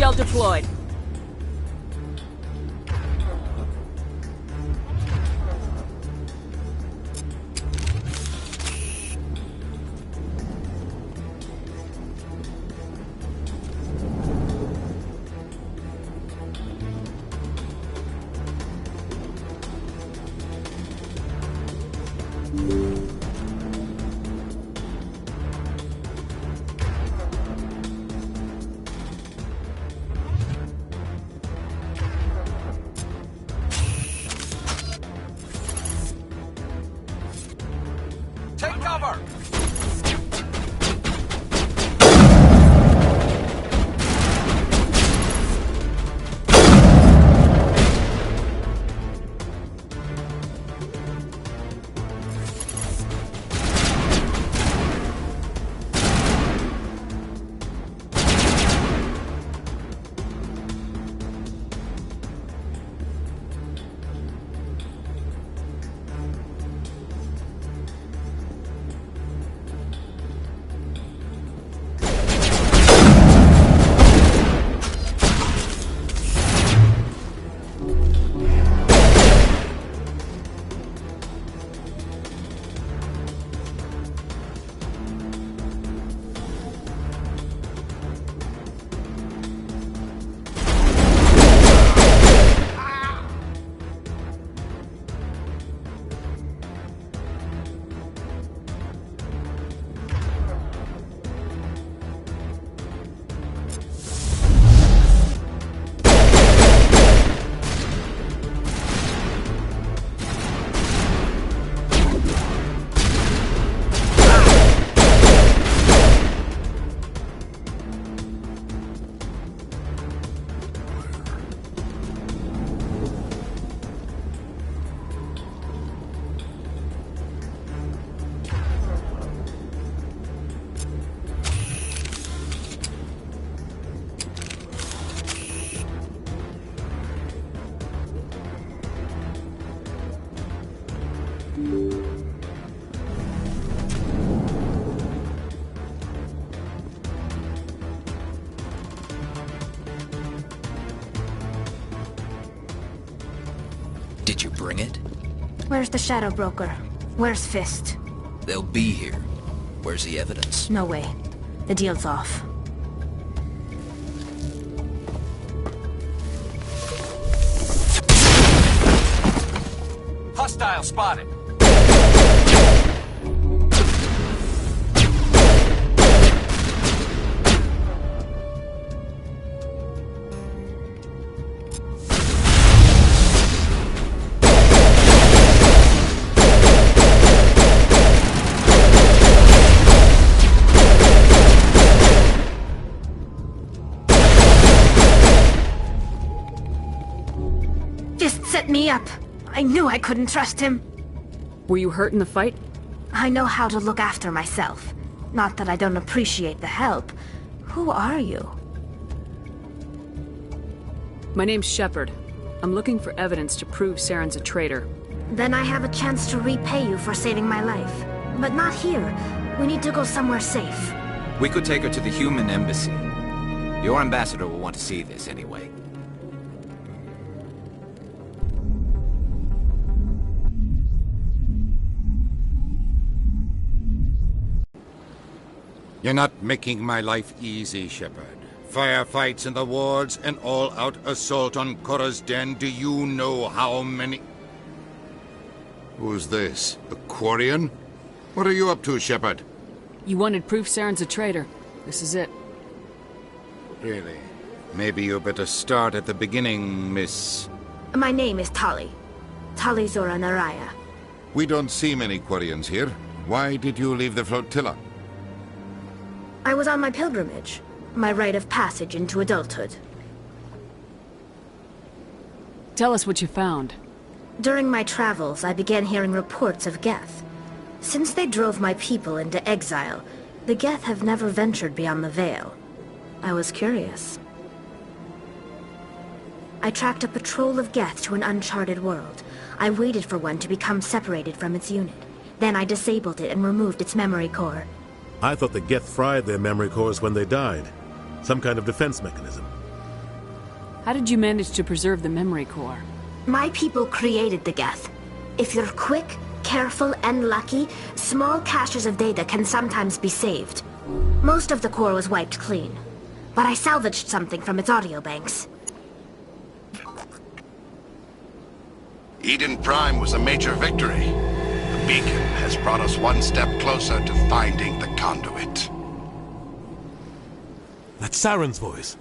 Shell deployed. Take cover! Did you bring it? Where's the Shadow Broker? Where's Fist? They'll be here. Where's the evidence? No way. The deal's off. Hostile spotted. Just set me up. I knew I couldn't trust him. Were you hurt in the fight? I know how to look after myself. Not that I don't appreciate the help. Who are you? My name's Shepard. I'm looking for evidence to prove Saren's a traitor. Then I have a chance to repay you for saving my life. But not here. We need to go somewhere safe. We could take her to the human embassy. Your ambassador will want to see this anyway. You're not making my life easy, Shepard. Firefights in the wards, an all-out assault on Korra's den. Do you know how many... Who's this? The Quarian? What are you up to, Shepard? You wanted proof Saren's a traitor. This is it. Really? Maybe you better start at the beginning, Miss... My name is Tali. Tali Zora Naraya. We don't see many Quarians here. Why did you leave the flotilla? I was on my pilgrimage. My rite of passage into adulthood. Tell us what you found. During my travels, I began hearing reports of Geth. Since they drove my people into exile, the Geth have never ventured beyond the Veil. I was curious. I tracked a patrol of Geth to an uncharted world. I waited for one to become separated from its unit. Then I disabled it and removed its memory core. I thought the Geth fried their memory cores when they died. Some kind of defense mechanism. How did you manage to preserve the memory core? My people created the Geth. If you're quick, careful, and lucky, small caches of data can sometimes be saved. Most of the core was wiped clean, but I salvaged something from its audio banks. Eden Prime was a major victory. The beacon has brought us one step closer to finding the conduit. That's Saren's voice.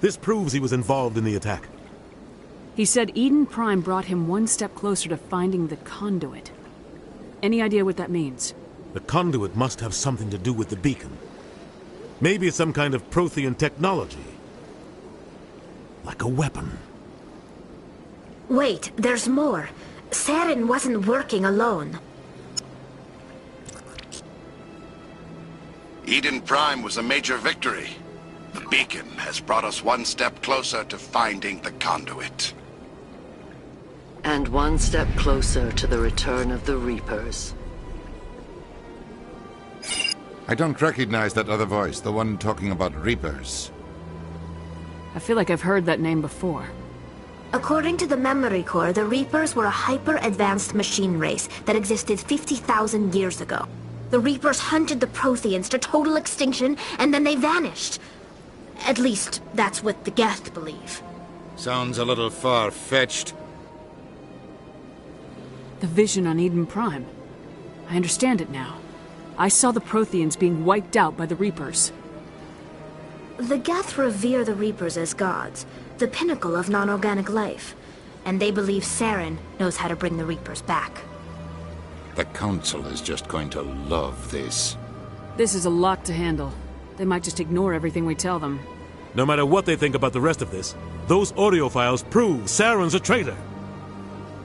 This proves he was involved in the attack. He said Eden Prime brought him one step closer to finding the conduit. Any idea what that means? The conduit must have something to do with the beacon. Maybe it's some kind of Prothean technology. Like a weapon. Wait, there's more. Saren wasn't working alone. Eden Prime was a major victory. The beacon has brought us one step closer to finding the conduit. And one step closer to the return of the Reapers. I don't recognize that other voice, the one talking about Reapers. I feel like I've heard that name before. According to the memory core, the Reapers were a hyper-advanced machine race that existed 50,000 years ago. The Reapers hunted the Protheans to total extinction, and then they vanished. At least, that's what the Geth believe. Sounds a little far-fetched. The vision on Eden Prime. I understand it now. I saw the Protheans being wiped out by the Reapers. The Geth revere the Reapers as gods, the pinnacle of non-organic life. And they believe Saren knows how to bring the Reapers back. The Council is just going to love this. This is a lot to handle. They might just ignore everything we tell them. No matter what they think about the rest of this, those audio files prove Saren's a traitor.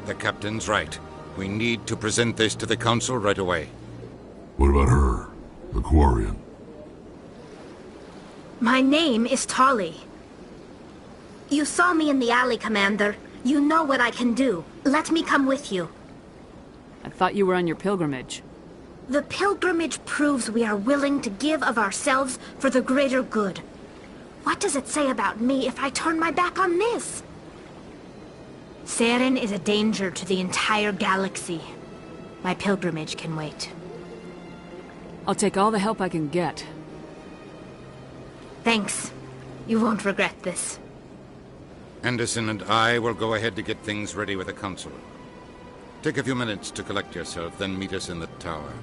The Captain's right. We need to present this to the Council right away. What about her? The Quarian? My name is Tali. You saw me in the alley, Commander. You know what I can do. Let me come with you. I thought you were on your pilgrimage. The pilgrimage proves we are willing to give of ourselves for the greater good. What does it say about me if I turn my back on this? Saren is a danger to the entire galaxy. My pilgrimage can wait. I'll take all the help I can get. Thanks. You won't regret this. Anderson and I will go ahead to get things ready with the Council. Take a few minutes to collect yourself, then meet us in the tower.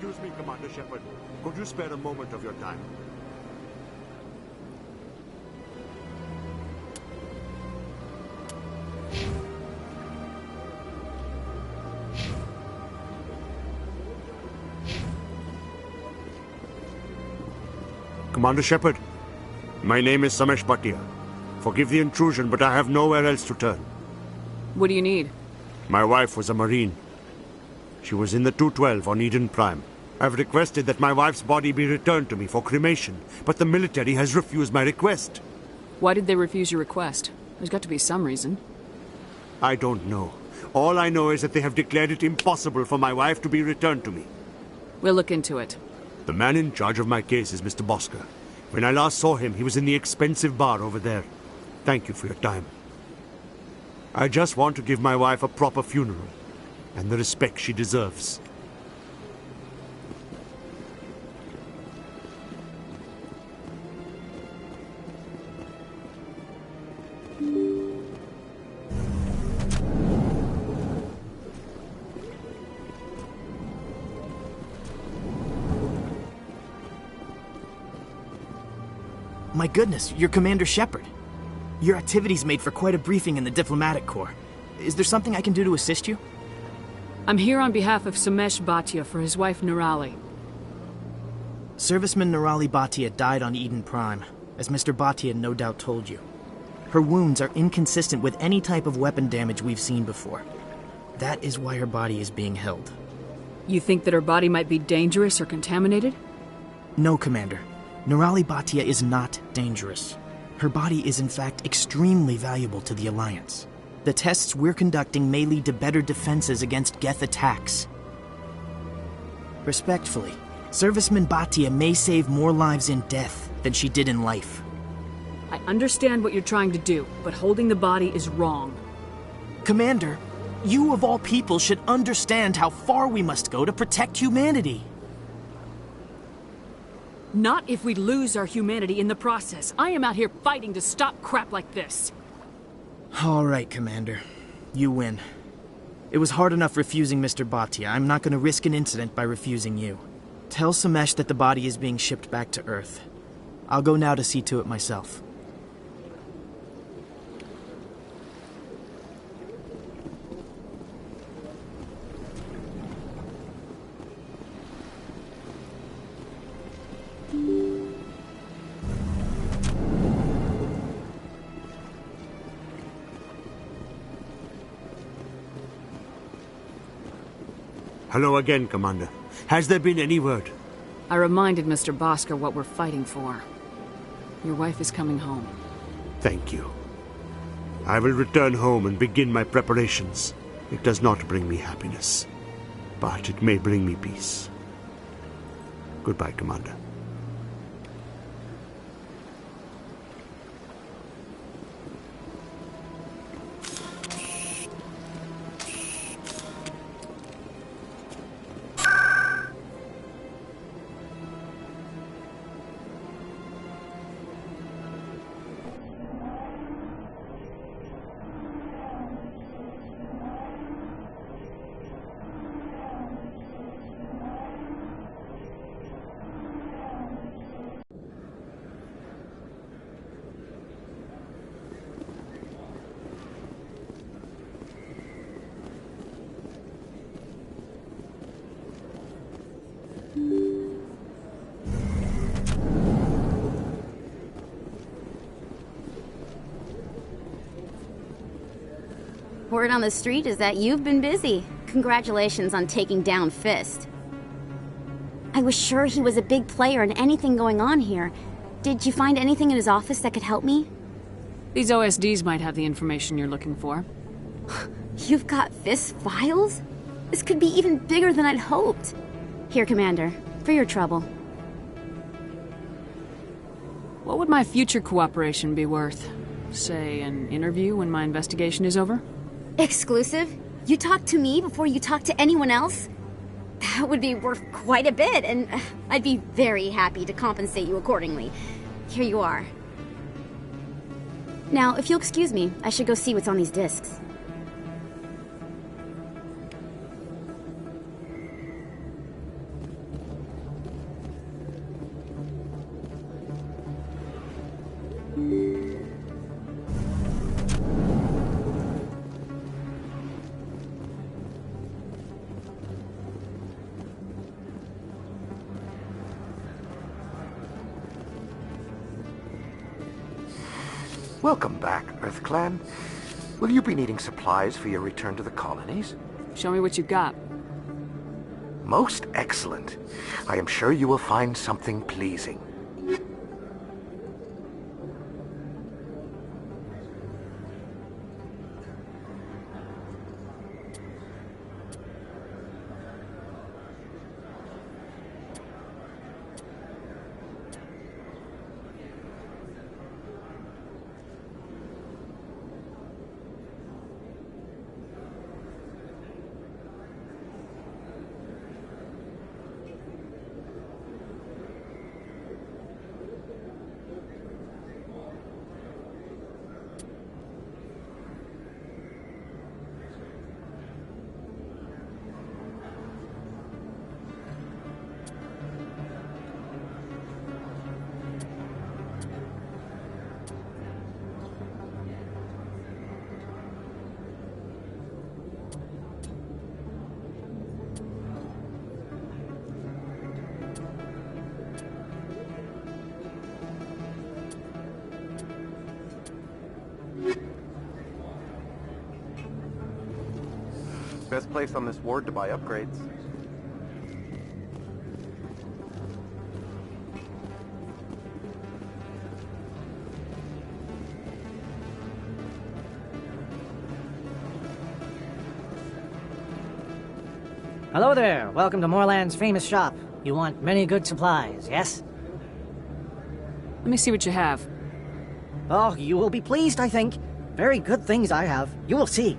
Excuse me, Commander Shepard. Could you spare a moment of your time? Commander Shepard, my name is Samesh Bhatia. Forgive the intrusion, but I have nowhere else to turn. What do you need? My wife was a Marine. She was in the 212 on Eden Prime. I've requested that my wife's body be returned to me for cremation, but the military has refused my request. Why did they refuse your request? There's got to be some reason. I don't know. All I know is that they have declared it impossible for my wife to be returned to me. We'll look into it. The man in charge of my case is Mr. Bosker. When I last saw him, he was in the expensive bar over there. Thank you for your time. I just want to give my wife a proper funeral, and the respect she deserves. My goodness, you're Commander Shepard. Your activities made for quite a briefing in the Diplomatic Corps. Is there something I can do to assist you? I'm here on behalf of Samesh Bhatia for his wife Nirali. Serviceman Nirali Bhatia died on Eden Prime, as Mr. Bhatia no doubt told you. Her wounds are inconsistent with any type of weapon damage we've seen before. That is why her body is being held. You think that her body might be dangerous or contaminated? No, Commander. Nirali Bhatia is not dangerous. Her body is in fact extremely valuable to the Alliance. The tests we're conducting may lead to better defenses against Geth attacks. Respectfully, Serviceman Bhatia may save more lives in death than she did in life. I understand what you're trying to do, but holding the body is wrong. Commander, you of all people should understand how far we must go to protect humanity. Not if we lose our humanity in the process. I am out here fighting to stop crap like this. All right, Commander. You win. It was hard enough refusing Mr. Bhatia. I'm not going to risk an incident by refusing you. Tell Samesh that the body is being shipped back to Earth. I'll go now to see to it myself. Hello again, Commander. Has there been any word? I reminded Mr. Bosker what we're fighting for. Your wife is coming home. Thank you. I will return home and begin my preparations. It does not bring me happiness, but it may bring me peace. Goodbye, Commander. Word on the street is that you've been busy. Congratulations on taking down Fist. I was sure he was a big player in anything going on here. Did you find anything in his office that could help me? These OSDs might have the information you're looking for. You've got Fist's files? This could be even bigger than I'd hoped. Here, Commander, for your trouble. What would my future cooperation be worth? Say, an interview when my investigation is over? Exclusive? You talk to me before you talk to anyone else? That would be worth quite a bit, and I'd be very happy to compensate you accordingly. Here you are. Now, if you'll excuse me, I should go see what's on these discs. Welcome back, EarthClan. Will you be needing supplies for your return to the colonies? Show me what you've got. Most excellent. I am sure you will find something pleasing. Best place on this ward to buy upgrades. Hello there. Welcome to Moorland's famous shop. You want many good supplies, yes? Let me see what you have. Oh, you will be pleased, I think. Very good things I have. You will see.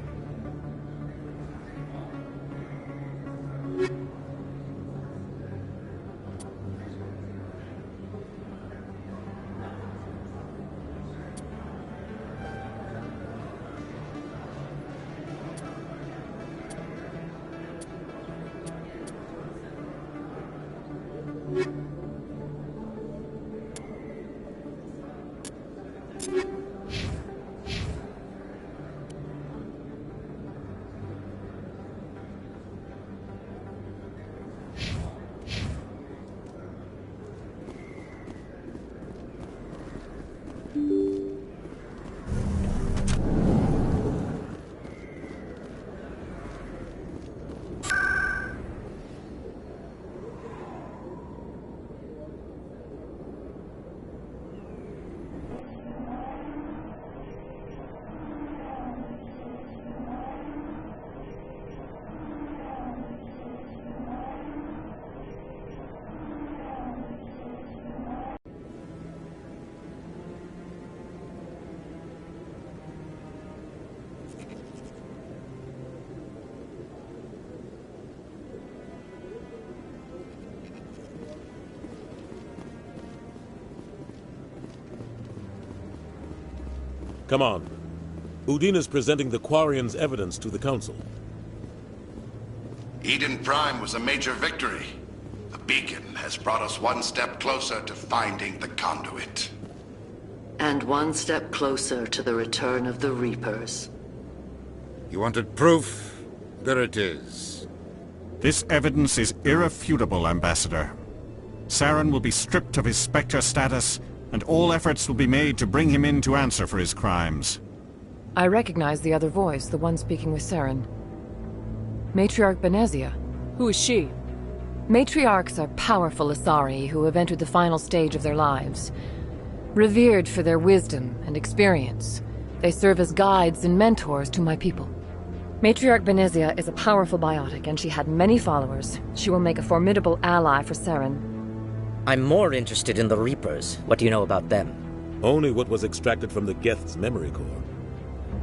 Come on. Udina's presenting the Quarians' evidence to the Council. Eden Prime was a major victory. The beacon has brought us one step closer to finding the conduit. And one step closer to the return of the Reapers. You wanted proof? There it is. This evidence is irrefutable, Ambassador. Saren will be stripped of his Spectre status, and all efforts will be made to bring him in to answer for his crimes. I recognize the other voice, the one speaking with Saren. Matriarch Benezia. Who is she? Matriarchs are powerful Asari who have entered the final stage of their lives. Revered for their wisdom and experience, they serve as guides and mentors to my people. Matriarch Benezia is a powerful biotic, and she had many followers. She will make a formidable ally for Saren. I'm more interested in the Reapers. What do you know about them? Only what was extracted from the Geth's memory core.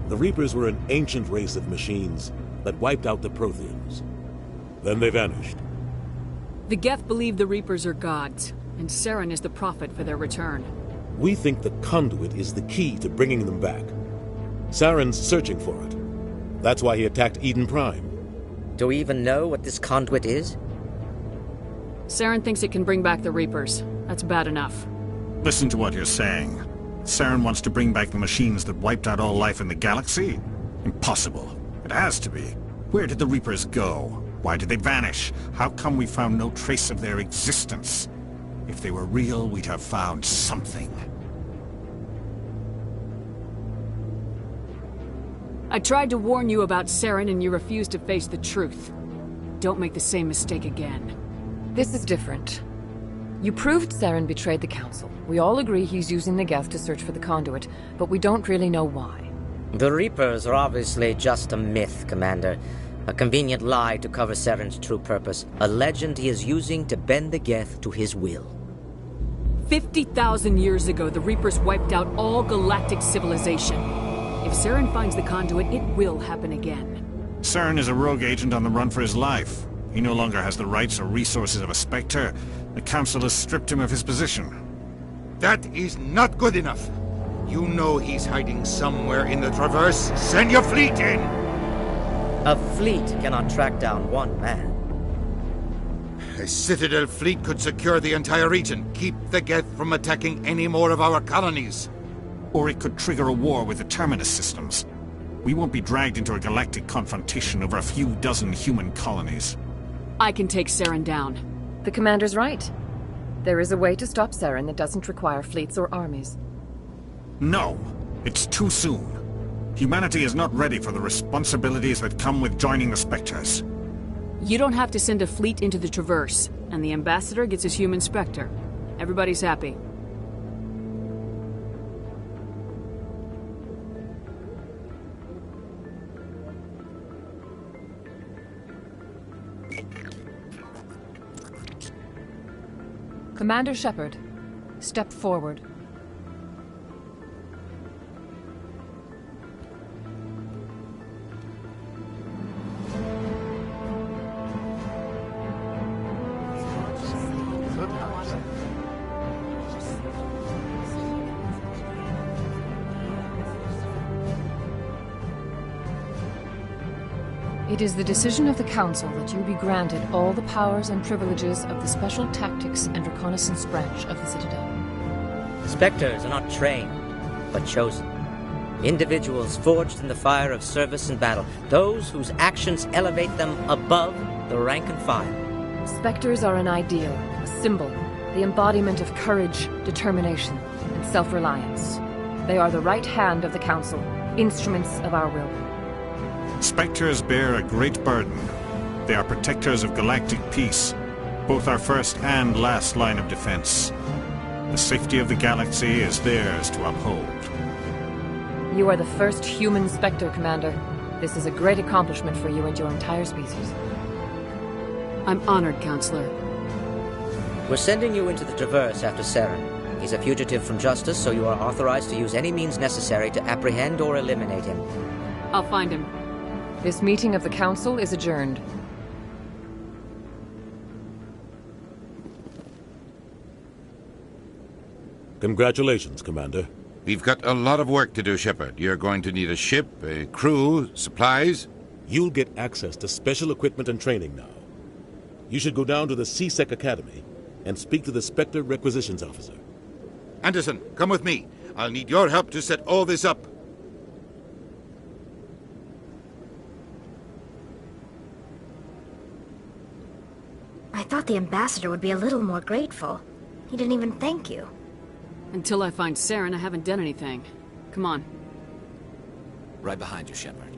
The Reapers were an ancient race of machines that wiped out the Protheans. Then they vanished. The Geth believe the Reapers are gods, and Saren is the prophet for their return. We think the conduit is the key to bringing them back. Saren's searching for it. That's why he attacked Eden Prime. Do we even know what this conduit is? Saren thinks it can bring back the Reapers. That's bad enough. Listen to what you're saying. Saren wants to bring back the machines that wiped out all life in the galaxy? Impossible. It has to be. Where did the Reapers go? Why did they vanish? How come we found no trace of their existence? If they were real, we'd have found something. I tried to warn you about Saren and you refused to face the truth. Don't make the same mistake again. This is different. You proved Saren betrayed the Council. We all agree he's using the Geth to search for the conduit, but we don't really know why. The Reapers are obviously just a myth, Commander. A convenient lie to cover Saren's true purpose. A legend he is using to bend the Geth to his will. 50,000 years ago, the Reapers wiped out all galactic civilization. If Saren finds the conduit, it will happen again. Saren is a rogue agent on the run for his life. He no longer has the rights or resources of a Spectre. The Council has stripped him of his position. That is not good enough. You know he's hiding somewhere in the Traverse. Send your fleet in! A fleet cannot track down one man. A Citadel fleet could secure the entire region, keep the Geth from attacking any more of our colonies. Or it could trigger a war with the Terminus systems. We won't be dragged into a galactic confrontation over a few dozen human colonies. I can take Saren down. The Commander's right. There is a way to stop Saren that doesn't require fleets or armies. No, it's too soon. Humanity is not ready for the responsibilities that come with joining the Spectres. You don't have to send a fleet into the Traverse, and the Ambassador gets his human Spectre. Everybody's happy. Commander Shepard, step forward. It is the decision of the Council that you be granted all the powers and privileges of the Special Tactics and Reconnaissance branch of the Citadel. Spectres are not trained, but chosen. Individuals forged in the fire of service and battle. Those whose actions elevate them above the rank and file. Spectres are an ideal, a symbol, the embodiment of courage, determination, and self-reliance. They are the right hand of the Council, instruments of our will. Spectres bear a great burden. They are protectors of galactic peace, both our first and last line of defense. The safety of the galaxy is theirs to uphold. You are the first human Spectre, Commander. This is a great accomplishment for you and your entire species. I'm honored, Counselor. We're sending you into the Traverse after Saren. He's a fugitive from justice, so you are authorized to use any means necessary to apprehend or eliminate him. I'll find him. This meeting of the Council is adjourned. Congratulations, Commander. We've got a lot of work to do, Shepard. You're going to need a ship, a crew, supplies. You'll get access to special equipment and training now. You should go down to the C-Sec Academy and speak to the Spectre Requisitions Officer. Anderson, come with me. I'll need your help to set all this up. I thought the Ambassador would be a little more grateful. He didn't even thank you. Until I find Saren, I haven't done anything. Come on. Right behind you, Shepard.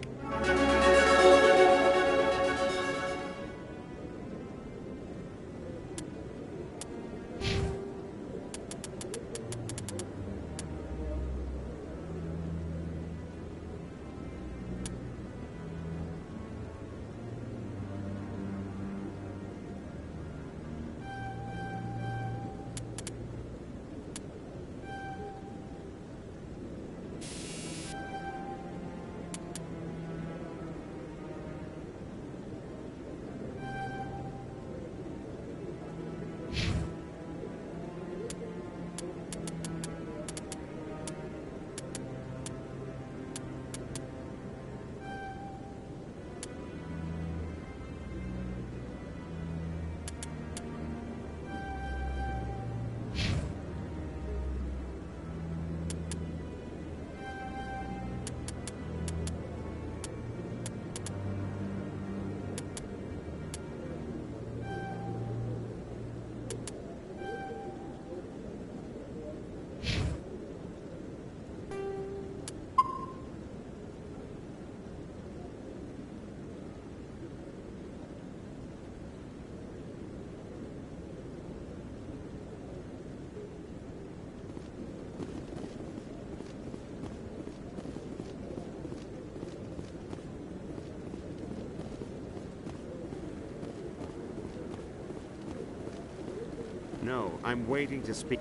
No, I'm waiting to speak.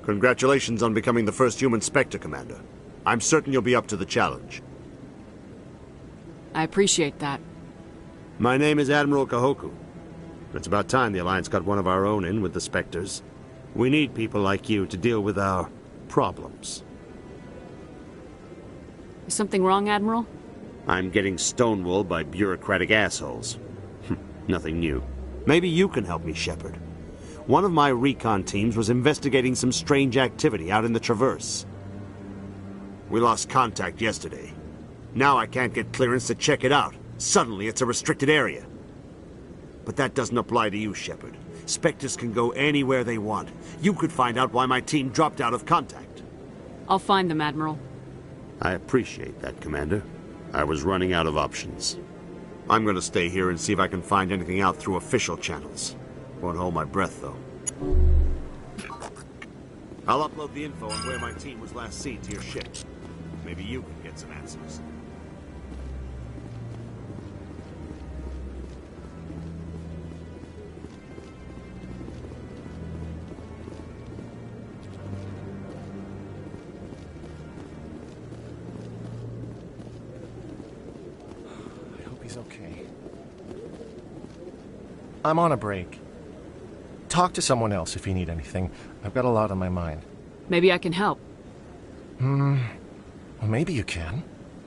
Congratulations on becoming the first human Spectre, Commander. I'm certain you'll be up to the challenge. I appreciate that. My name is Admiral Kahoku. It's about time the Alliance got one of our own in with the Spectres. We need people like you to deal with our problems. Is something wrong, Admiral? I'm getting stonewalled by bureaucratic assholes. Nothing new. Maybe you can help me, Shepard. One of my recon teams was investigating some strange activity out in the Traverse. We lost contact yesterday. Now I can't get clearance to check it out. Suddenly it's a restricted area. But that doesn't apply to you, Shepard. Spectres can go anywhere they want. You could find out why my team dropped out of contact. I'll find them, Admiral. I appreciate that, Commander. I was running out of options. I'm going to stay here and see if I can find anything out through official channels. Won't hold my breath, though. I'll upload the info on where my team was last seen to your ship. Maybe you can get some answers. Okay. I'm on a break. Talk to someone else if you need anything. I've got a lot on my mind. Maybe I can help. Well, maybe you can.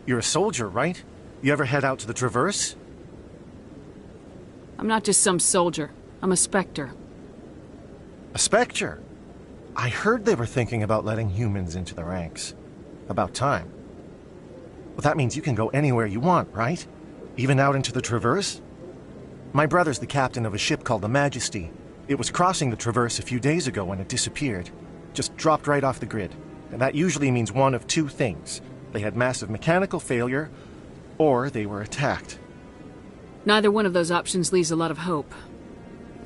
You're a soldier, right? You ever head out to the Traverse? I'm not just some soldier. I'm a Spectre. A Spectre? I heard they were thinking about letting humans into the ranks. About time. Well, that means you can go anywhere you want, right? Even out into the Traverse? My brother's the captain of a ship called the Majesty. It was crossing the Traverse a few days ago when it disappeared. Just dropped right off the grid. And that usually means one of two things. They had massive mechanical failure, or they were attacked. Neither one of those options leaves a lot of hope.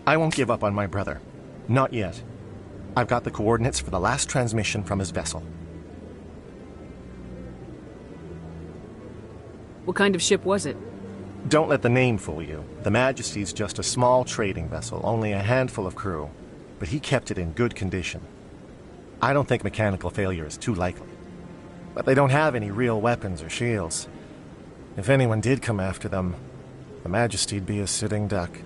I won't give up on my brother. Not yet. I've got the coordinates for the last transmission from his vessel. What kind of ship was it? Don't let the name fool you. The Majesty's just a small trading vessel, only a handful of crew. But he kept it in good condition. I don't think mechanical failure is too likely. But they don't have any real weapons or shields. If anyone did come after them, the Majesty'd be a sitting duck.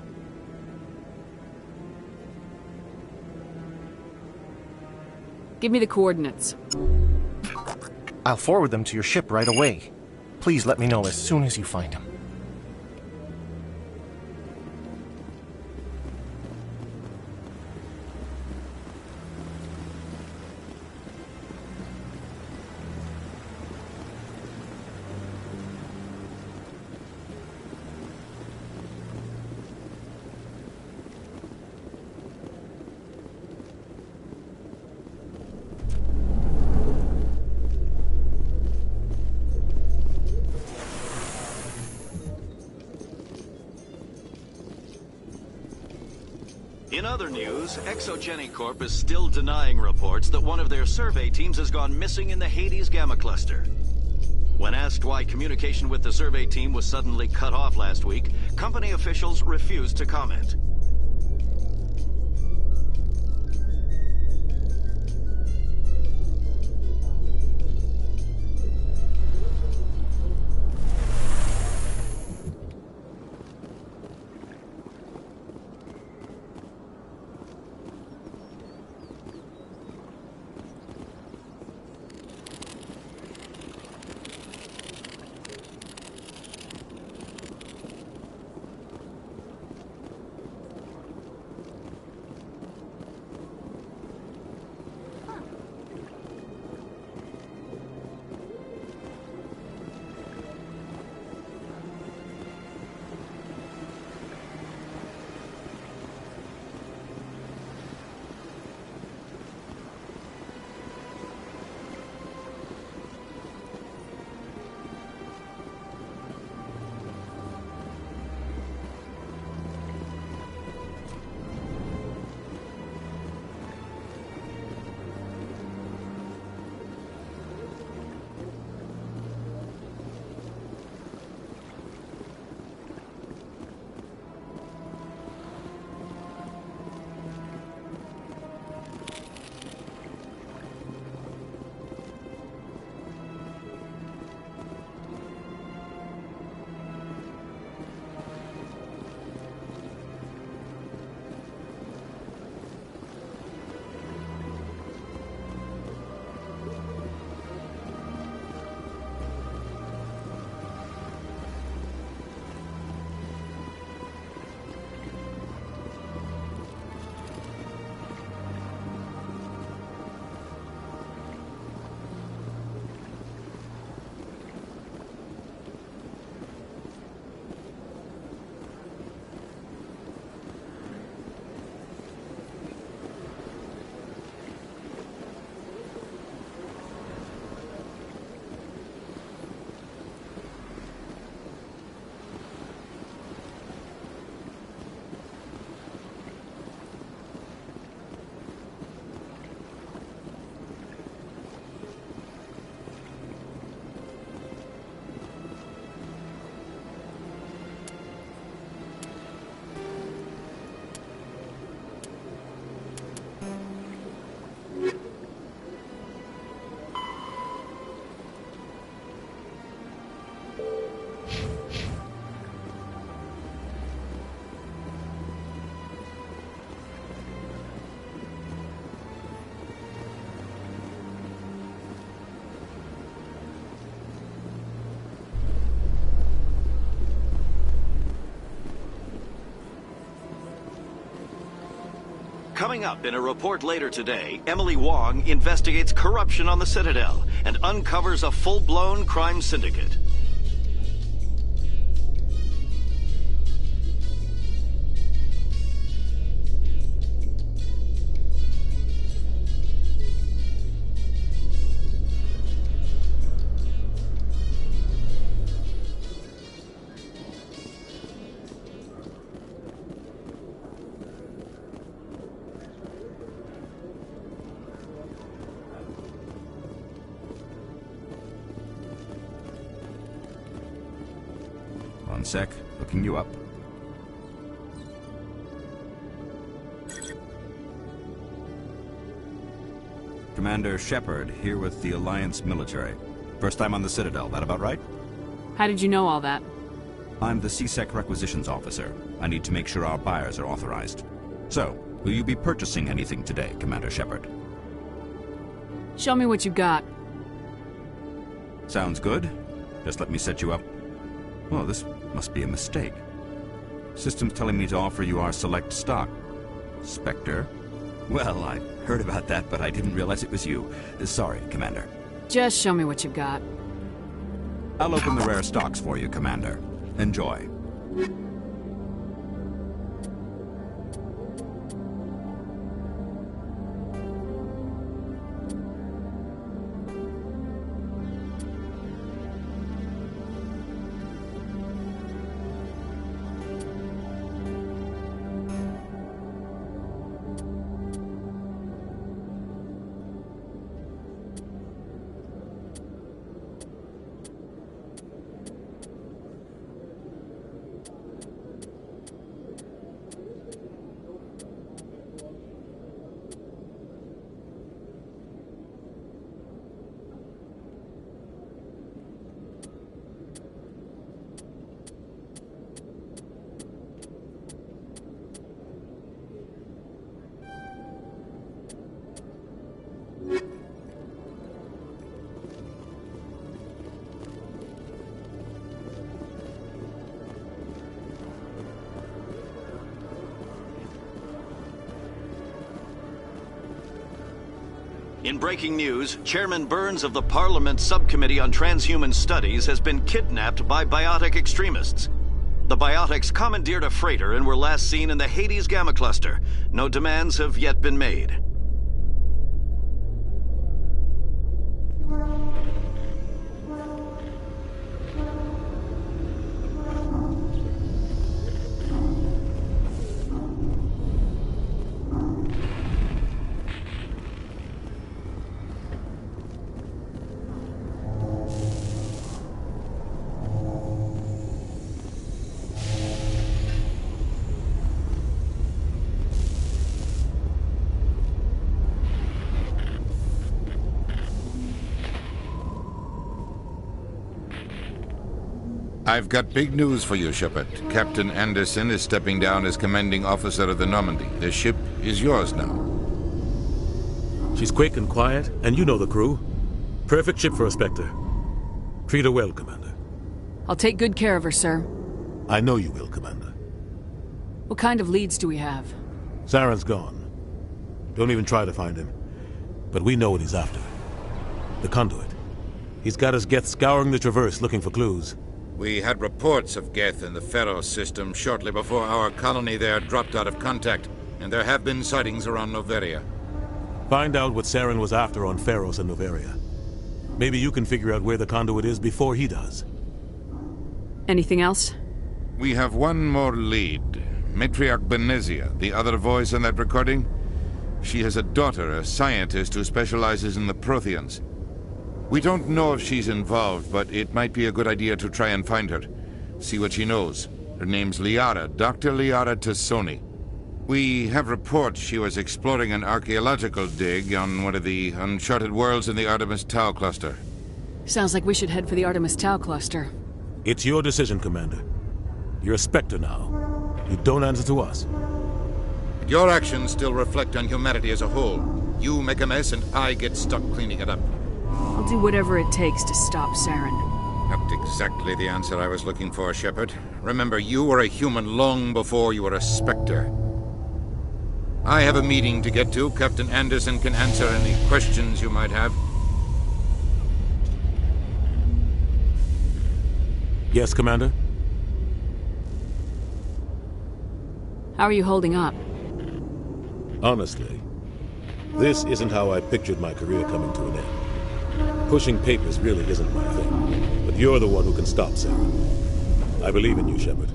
Give me the coordinates. I'll forward them to your ship right away. Please let me know as soon as you find them. In other news, Exogeny Corp is still denying reports that one of their survey teams has gone missing in the Hades Gamma Cluster. When asked why communication with the survey team was suddenly cut off last week, company officials refused to comment. Coming up in a report later today, Emily Wong investigates corruption on the Citadel and uncovers a full-blown crime syndicate. One sec, looking you up. Commander Shepard, here with the Alliance military. First time on the Citadel, that about right? How did you know all that? I'm the C-Sec requisitions officer. I need to make sure our buyers are authorized. So, will you be purchasing anything today, Commander Shepard? Show me what you got. Sounds good. Just let me set you up. Oh, this must be a mistake. System's telling me to offer you our select stock. Spectre? Well, I heard about that, but I didn't realize it was you. Sorry, Commander. Just show me what you got. I'll open the rare stocks for you, Commander. Enjoy. In breaking news, Chairman Burns of the Parliament Subcommittee on Transhuman Studies has been kidnapped by biotic extremists. The biotics commandeered a freighter and were last seen in the Hades Gamma Cluster. No demands have yet been made. I've got big news for you, Shepard. Captain Anderson is stepping down as commanding officer of the Normandy. The ship is yours now. She's quick and quiet, and you know the crew. Perfect ship for a Spectre. Treat her well, Commander. I'll take good care of her, sir. I know you will, Commander. What kind of leads do we have? Saren's gone. Don't even try to find him. But we know what he's after. The conduit. He's got his Geth scouring the Traverse looking for clues. We had reports of Geth in the Pharos system shortly before our colony there dropped out of contact, and there have been sightings around Noveria. Find out what Saren was after on Pharos and Noveria. Maybe you can figure out where the conduit is before he does. Anything else? We have one more lead. Matriarch Benezia, the other voice in that recording. She has a daughter, a scientist who specializes in the Protheans. We don't know if she's involved, but it might be a good idea to try and find her. See what she knows. Her name's Liara, Dr. Liara Tassoni. We have reports she was exploring an archaeological dig on one of the uncharted worlds in the Artemis Tau cluster. Sounds like we should head for the Artemis Tau cluster. It's your decision, Commander. You're a Spectre now. You don't answer to us. Your actions still reflect on humanity as a whole. You make a mess and I get stuck cleaning it up. I'll do whatever it takes to stop Saren. Not exactly the answer I was looking for, Shepard. Remember, you were a human long before you were a Spectre. I have a meeting to get to. Captain Anderson can answer any questions you might have. Yes, Commander? How are you holding up? Honestly, this isn't how I pictured my career coming to an end. Pushing papers really isn't my thing. But you're the one who can stop Saren. I believe in you, Shepard.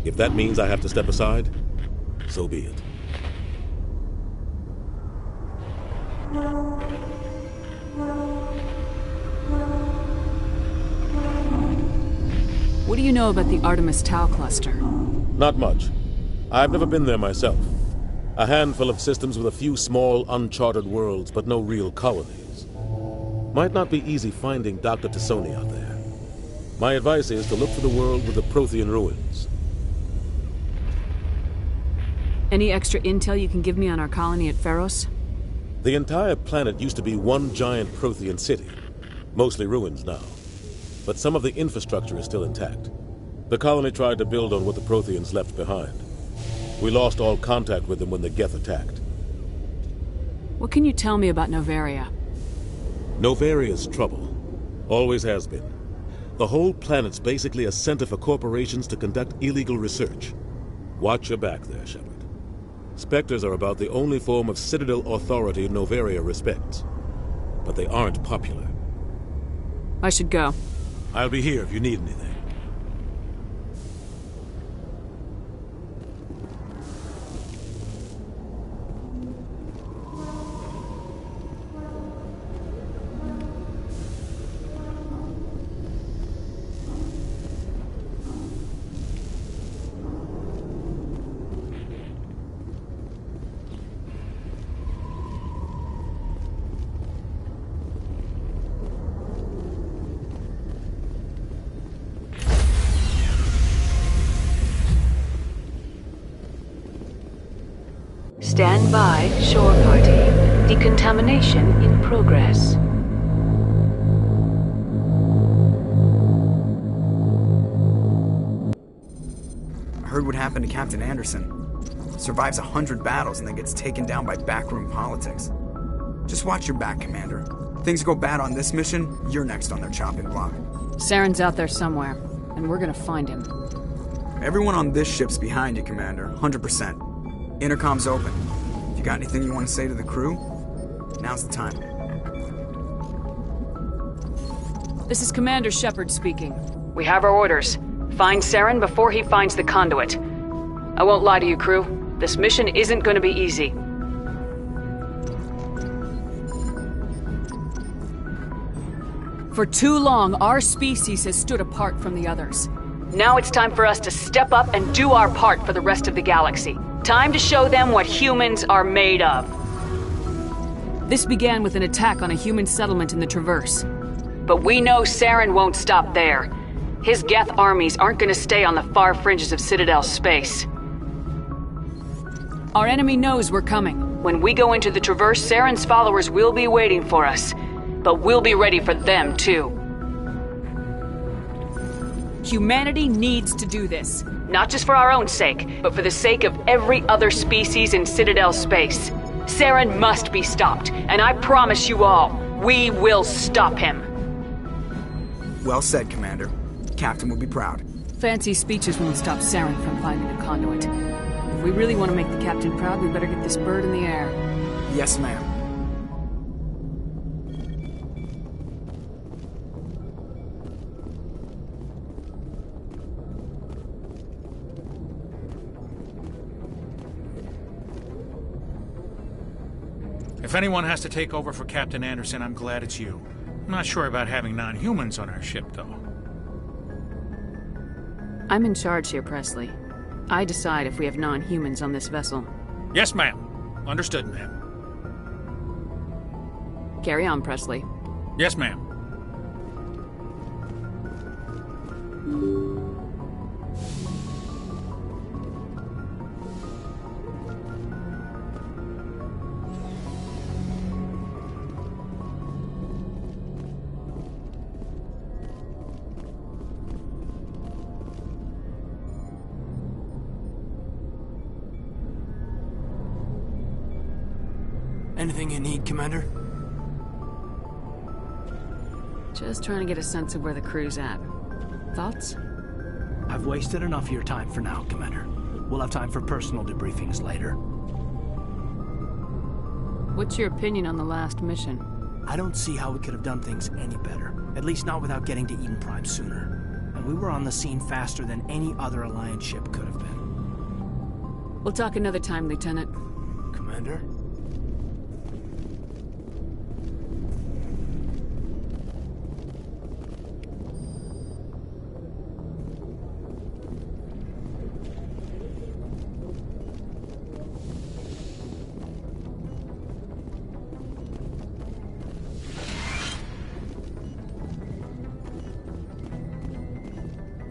If that means I have to step aside, so be it. What do you know about the Artemis Tau cluster? Not much. I've never been there myself. A handful of systems with a few small, uncharted worlds, but no real colonies. Might not be easy finding Dr. T'Soni out there. My advice is to look for the world with the Prothean ruins. Any extra intel you can give me on our colony at Feros? The entire planet used to be one giant Prothean city. Mostly ruins now. But some of the infrastructure is still intact. The colony tried to build on what the Protheans left behind. We lost all contact with them when the Geth attacked. What can you tell me about Noveria? Novaria's trouble. Always has been. The whole planet's basically a center for corporations to conduct illegal research. Watch your back there, Shepard. Spectres are about the only form of Citadel authority Noveria respects. But they aren't popular. I should go. I'll be here if you need anything. Stand by, shore party. Decontamination in progress. I heard what happened to Captain Anderson. Survives 100 battles and then gets taken down by backroom politics. Just watch your back, Commander. Things go bad on this mission, you're next on their chopping block. Saren's out there somewhere, and we're gonna find him. Everyone on this ship's behind you, Commander. 100%. Intercom's open. If you got anything you want to say to the crew, now's the time. This is Commander Shepard speaking. We have our orders. Find Saren before he finds the conduit. I won't lie to you, crew. This mission isn't going to be easy. For too long, our species has stood apart from the others. Now it's time for us to step up and do our part for the rest of the galaxy. Time to show them what humans are made of. This began with an attack on a human settlement in the Traverse. But we know Saren won't stop there. His Geth armies aren't going to stay on the far fringes of Citadel space. Our enemy knows we're coming. When we go into the Traverse, Saren's followers will be waiting for us. But we'll be ready for them, too. Humanity needs to do this. Not just for our own sake, but for the sake of every other species in Citadel space. Saren must be stopped, and I promise you all, we will stop him. Well said, Commander. Captain will be proud. Fancy speeches won't stop Saren from finding the conduit. If we really want to make the captain proud, we better get this bird in the air. Yes, ma'am. If anyone has to take over for Captain Anderson, I'm glad it's you. I'm not sure about having non-humans on our ship, though. I'm in charge here, Presley. I decide if we have non-humans on this vessel. Yes, ma'am. Understood, ma'am. Carry on, Presley. Yes, ma'am. Anything you need, Commander? Just trying to get a sense of where the crew's at. Thoughts? I've wasted enough of your time for now, Commander. We'll have time for personal debriefings later. What's your opinion on the last mission? I don't see how we could have done things any better. At least not without getting to Eden Prime sooner. And we were on the scene faster than any other Alliance ship could have been. We'll talk another time, Lieutenant. Commander?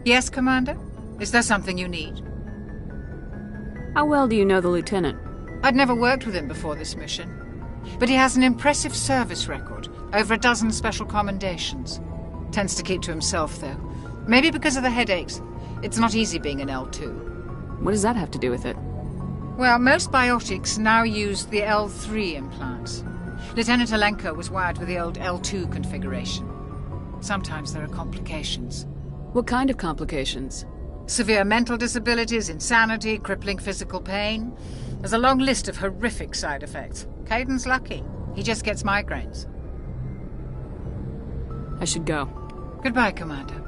Yes, Commander? Is there something you need? How well do you know the Lieutenant? I'd never worked with him before this mission. But he has an impressive service record. Over a dozen special commendations. Tends to keep to himself, though. Maybe because of the headaches. It's not easy being an L2. What does that have to do with it? Well, most biotics now use the L3 implants. Lieutenant Alenko was wired with the old L2 configuration. Sometimes there are complications. What kind of complications? Severe mental disabilities, insanity, crippling physical pain. There's a long list of horrific side effects. Caden's lucky. He just gets migraines. I should go. Goodbye, Commander.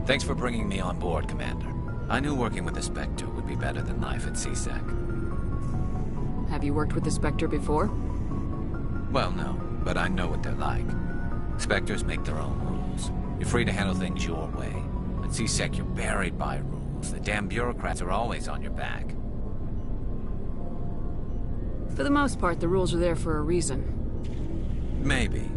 Thanks for bringing me on board, Commander. I knew working with the Spectre would be better than life at C-Sec. Have you worked with the Spectre before? Well, no, but I know what they're like. Spectres make their own rules. You're free to handle things your way. At C-Sec, you're buried by rules. The damn bureaucrats are always on your back. For the most part, the rules are there for a reason. Maybe.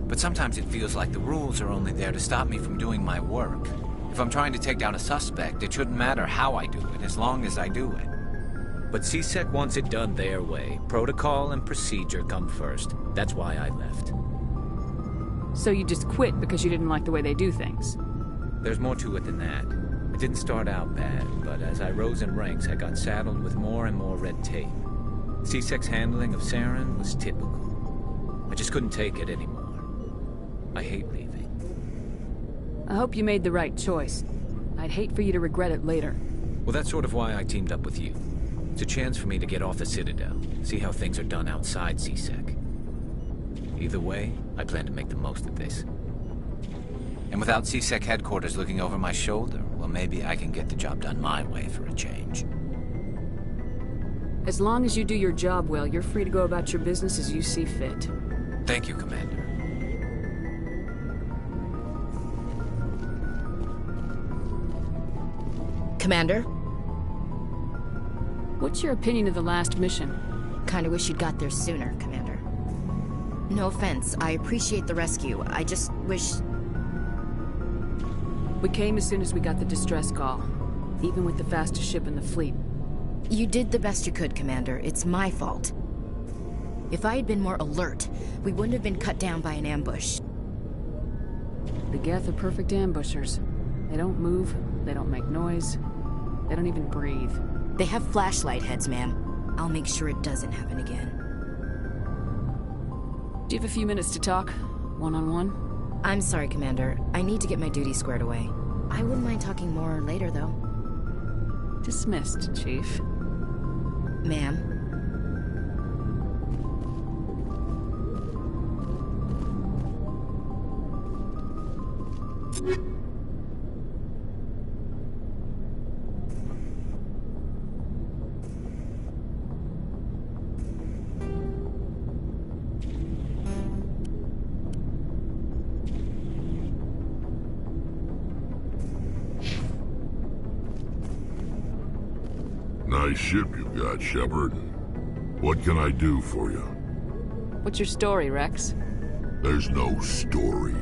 But sometimes it feels like the rules are only there to stop me from doing my work. If I'm trying to take down a suspect, it shouldn't matter how I do it, as long as I do it. But C-Sec wants it done their way. Protocol and procedure come first. That's why I left. So you just quit because you didn't like the way they do things? There's more to it than that. It didn't start out bad, but as I rose in ranks, I got saddled with more and more red tape. C-Sec's handling of Saren was typical. I just couldn't take it anymore. I hate leaving. I hope you made the right choice. I'd hate for you to regret it later. Well, that's sort of why I teamed up with you. It's a chance for me to get off the Citadel, see how things are done outside C-Sec. Either way, I plan to make the most of this. And without C-Sec headquarters looking over my shoulder, well, maybe I can get the job done my way for a change. As long as you do your job well, you're free to go about your business as you see fit. Thank you, Commander. Commander? What's your opinion of the last mission? Kinda wish you'd got there sooner, Commander. No offense, I appreciate the rescue. I just wish... We came as soon as we got the distress call, even with the fastest ship in the fleet. You did the best you could, Commander. It's my fault. If I had been more alert, we wouldn't have been cut down by an ambush. The Geth are perfect ambushers. They don't move, they don't make noise, they don't even breathe. They have flashlight heads, ma'am. I'll make sure it doesn't happen again. Do you have a few minutes to talk? One-on-one? I'm sorry, Commander. I need to get my duty squared away. I wouldn't mind talking more later, though. Dismissed, Chief. Ma'am? Nice ship you got, Shepard. What can I do for you? What's your story, Rex? There's no story.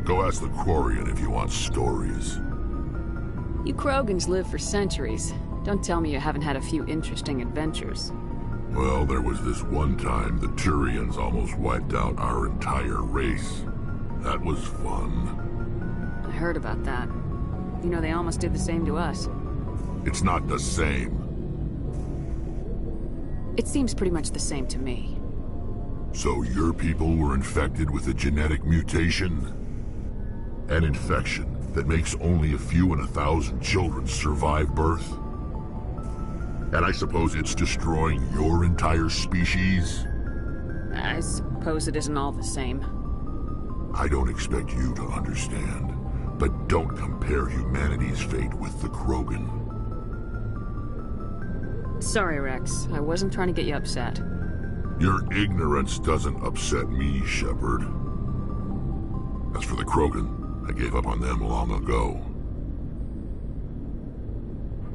Go ask the Quarian if you want stories. You Krogans live for centuries. Don't tell me you haven't had a few interesting adventures. Well, there was this one time the Turians almost wiped out our entire race. That was fun. I heard about that. You know, they almost did the same to us. It's not the same. It seems pretty much the same to me. So your people were infected with a genetic mutation? An infection that makes only a few in 1,000 children survive birth? And I suppose it's destroying your entire species? I suppose it isn't all the same. I don't expect you to understand, but don't compare humanity's fate with the Krogan. Sorry, Rex. I wasn't trying to get you upset. Your ignorance doesn't upset me, Shepard. As for the Krogan, I gave up on them long ago.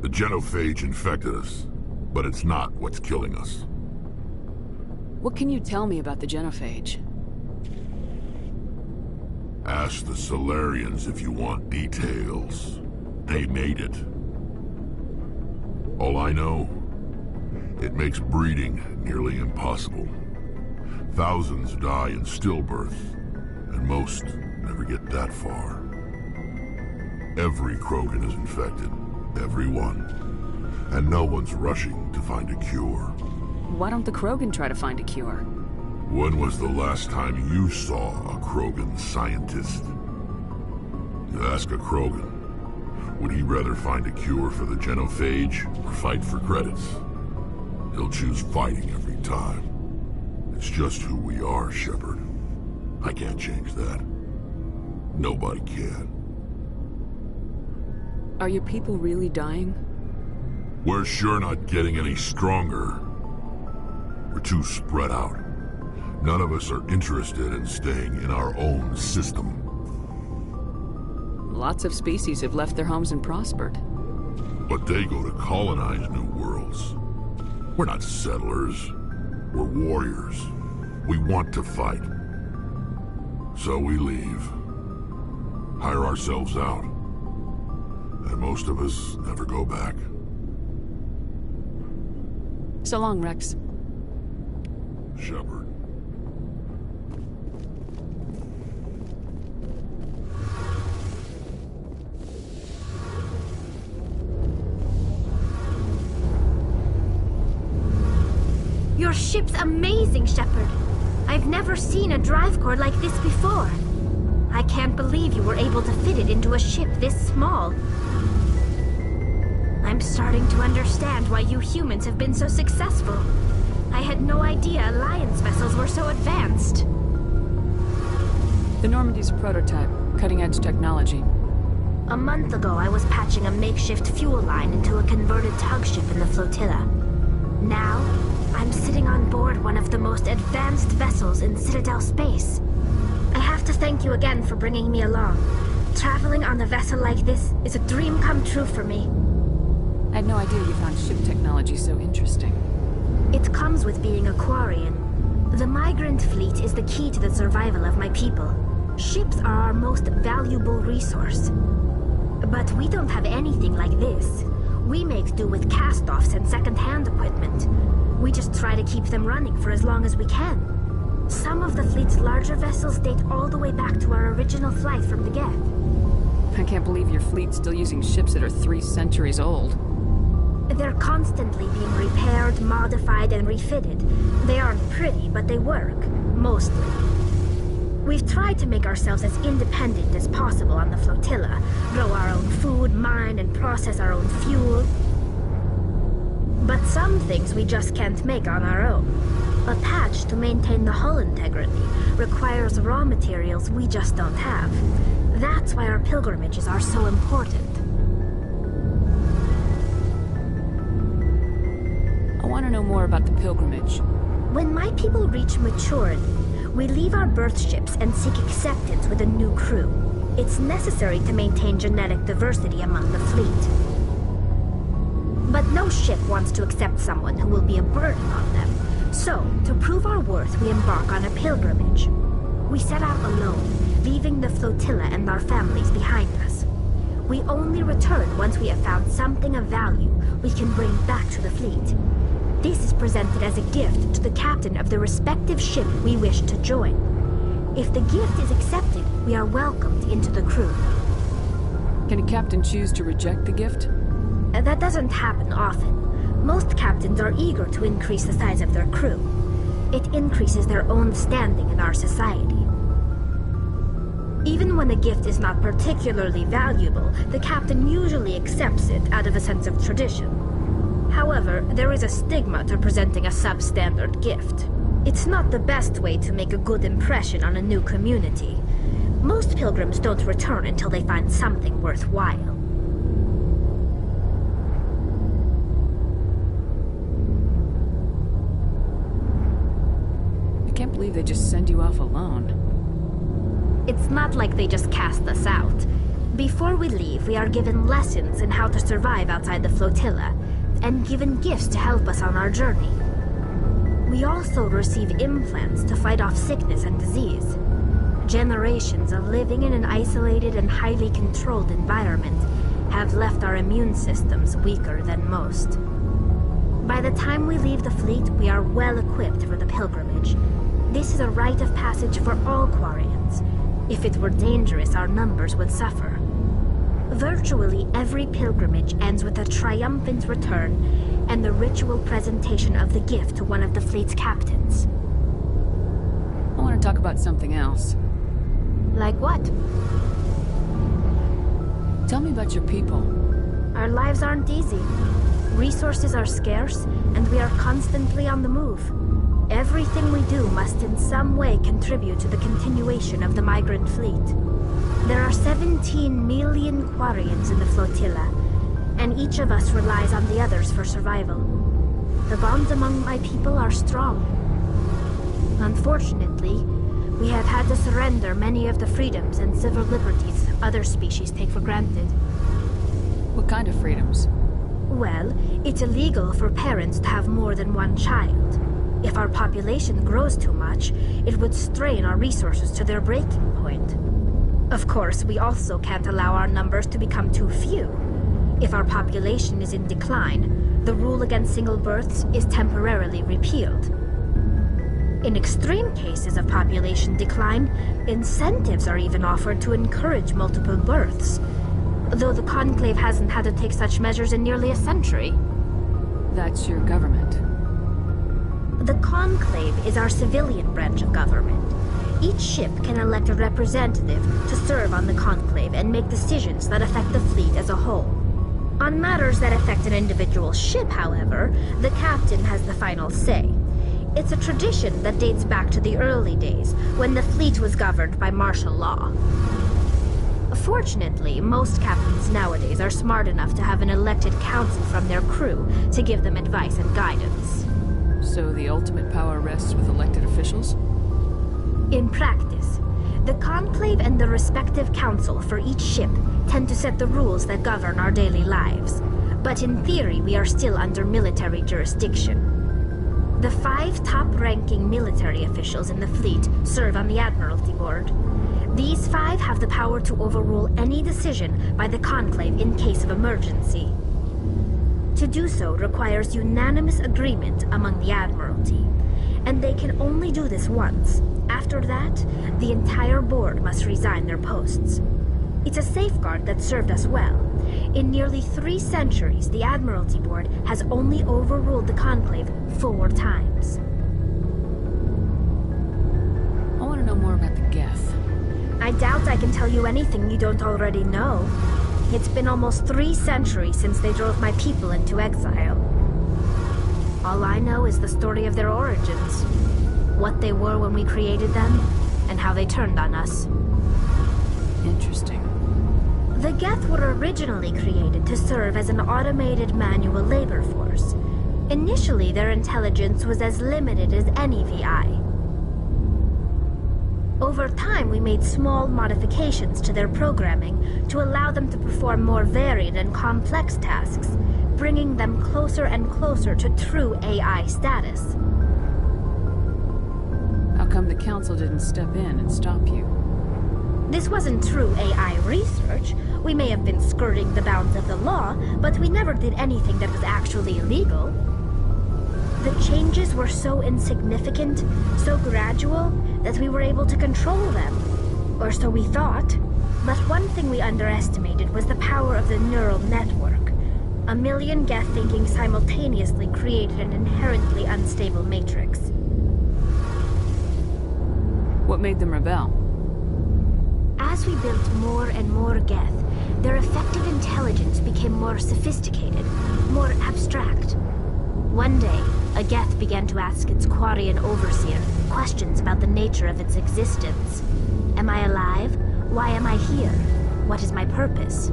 The genophage infected us, but it's not what's killing us. What can you tell me about the genophage? Ask the Solarians if you want details. They made it. All I know, it makes breeding nearly impossible. Thousands die in stillbirth, and most never get that far. Every Krogan is infected. Every one. And no one's rushing to find a cure. Why don't the Krogan try to find a cure? When was the last time you saw a Krogan scientist? You ask a Krogan, would he rather find a cure for the genophage or fight for credits? He'll choose fighting every time. It's just who we are, Shepard. I can't change that. Nobody can. Are your people really dying? We're sure not getting any stronger. We're too spread out. None of us are interested in staying in our own system. Lots of species have left their homes and prospered. But they go to colonize new worlds. We're not settlers. We're warriors. We want to fight. So we leave. Hire ourselves out. And most of us never go back. So long, Rex. Shepard. Your ship's amazing, Shepard. I've never seen a drive core like this before. I can't believe you were able to fit it into a ship this small. I'm starting to understand why you humans have been so successful. I had no idea Alliance vessels were so advanced. The Normandy's a prototype, cutting-edge technology. A month ago, I was patching a makeshift fuel line into a converted tug ship in the flotilla. Now, I'm sitting on board one of the most advanced vessels in Citadel space. I have to thank you again for bringing me along. Traveling on a vessel like this is a dream come true for me. I had no idea you found ship technology so interesting. It comes with being a Quarian. The migrant fleet is the key to the survival of my people. Ships are our most valuable resource. But we don't have anything like this. We make do with cast-offs and second-hand equipment. We just try to keep them running for as long as we can. Some of the fleet's larger vessels date all the way back to our original flight from the Geth. I can't believe your fleet's still using ships that are 3 centuries old. They're constantly being repaired, modified, and refitted. They aren't pretty, but they work. Mostly. We've tried to make ourselves as independent as possible on the flotilla. Grow our own food, mine, and process our own fuel. But some things we just can't make on our own. A patch to maintain the hull integrity requires raw materials we just don't have. That's why our pilgrimages are so important. I want to know more about the pilgrimage. When my people reach maturity, we leave our birth ships and seek acceptance with a new crew. It's necessary to maintain genetic diversity among the fleet. But no ship wants to accept someone who will be a burden on them. So, to prove our worth, we embark on a pilgrimage. We set out alone, leaving the flotilla and our families behind us. We only return once we have found something of value we can bring back to the fleet. This is presented as a gift to the captain of the respective ship we wish to join. If the gift is accepted, we are welcomed into the crew. Can a captain choose to reject the gift? That doesn't happen often. Most captains are eager to increase the size of their crew. It increases their own standing in our society. Even when a gift is not particularly valuable, the captain usually accepts it out of a sense of tradition. However, there is a stigma to presenting a substandard gift. It's not the best way to make a good impression on a new community. Most pilgrims don't return until they find something worthwhile. I can't believe they just send you off alone. It's not like they just cast us out. Before we leave, we are given lessons in how to survive outside the flotilla, and given gifts to help us on our journey. We also receive implants to fight off sickness and disease. Generations of living in an isolated and highly controlled environment have left our immune systems weaker than most. By the time we leave the fleet, we are well equipped for the pilgrimage. This is a rite of passage for all Quarians. If it were dangerous, our numbers would suffer. Virtually every pilgrimage ends with a triumphant return and the ritual presentation of the gift to one of the fleet's captains. I want to talk about something else. Like what? Tell me about your people. Our lives aren't easy. Resources are scarce, and we are constantly on the move. Everything we do must in some way contribute to the continuation of the migrant fleet. There are 17 million Quarians in the flotilla, and each of us relies on the others for survival. The bonds among my people are strong. Unfortunately, we have had to surrender many of the freedoms and civil liberties other species take for granted. What kind of freedoms? Well, it's illegal for parents to have more than one child. If our population grows too much, it would strain our resources to their breaking point. Of course, we also can't allow our numbers to become too few. If our population is in decline, the rule against single births is temporarily repealed. In extreme cases of population decline, incentives are even offered to encourage multiple births, though the Conclave hasn't had to take such measures in nearly a century. That's your government. The Conclave is our civilian branch of government. Each ship can elect a representative to serve on the Conclave and make decisions that affect the fleet as a whole. On matters that affect an individual ship, however, the captain has the final say. It's a tradition that dates back to the early days, when the fleet was governed by martial law. Fortunately, most captains nowadays are smart enough to have an elected council from their crew to give them advice and guidance. So the ultimate power rests with elected officials? In practice, the Conclave and the respective council for each ship tend to set the rules that govern our daily lives. But in theory, we are still under military jurisdiction. The 5 top-ranking military officials in the fleet serve on the Admiralty Board. These 5 have the power to overrule any decision by the Conclave in case of emergency. To do so requires unanimous agreement among the Admiralty, and they can only do this once. After that, the entire board must resign their posts. It's a safeguard that served us well. In nearly 3 centuries, the Admiralty Board has only overruled the Conclave 4 times. I want to know more about the Geth. I doubt I can tell you anything you don't already know. It's been almost 3 centuries since they drove my people into exile. All I know is the story of their origins. What they were when we created them, and how they turned on us. Interesting. The Geth were originally created to serve as an automated manual labor force. Initially, their intelligence was as limited as any VI. Over time, we made small modifications to their programming to allow them to perform more varied and complex tasks, bringing them closer and closer to true AI status. How come the Council didn't step in and stop you? This wasn't true AI research. We may have been skirting the bounds of the law, but we never did anything that was actually illegal. The changes were so insignificant, so gradual, that we were able to control them. Or so we thought. But one thing we underestimated was the power of the neural network. A million Geth thinking simultaneously created an inherently unstable matrix. What made them rebel? As we built more and more Geth, their effective intelligence became more sophisticated, more abstract. One day, a Geth began to ask its Quarian overseer questions about the nature of its existence. Am I alive? Why am I here? What is my purpose?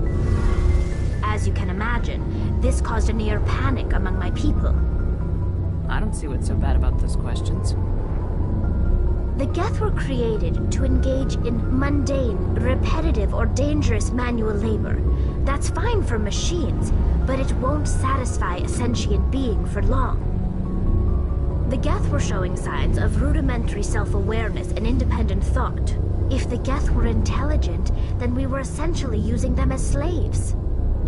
As you can imagine, this caused a near panic among my people. I don't see what's so bad about those questions. The Geth were created to engage in mundane, repetitive, or dangerous manual labor. That's fine for machines, but it won't satisfy a sentient being for long. The Geth were showing signs of rudimentary self-awareness and independent thought. If the Geth were intelligent, then we were essentially using them as slaves.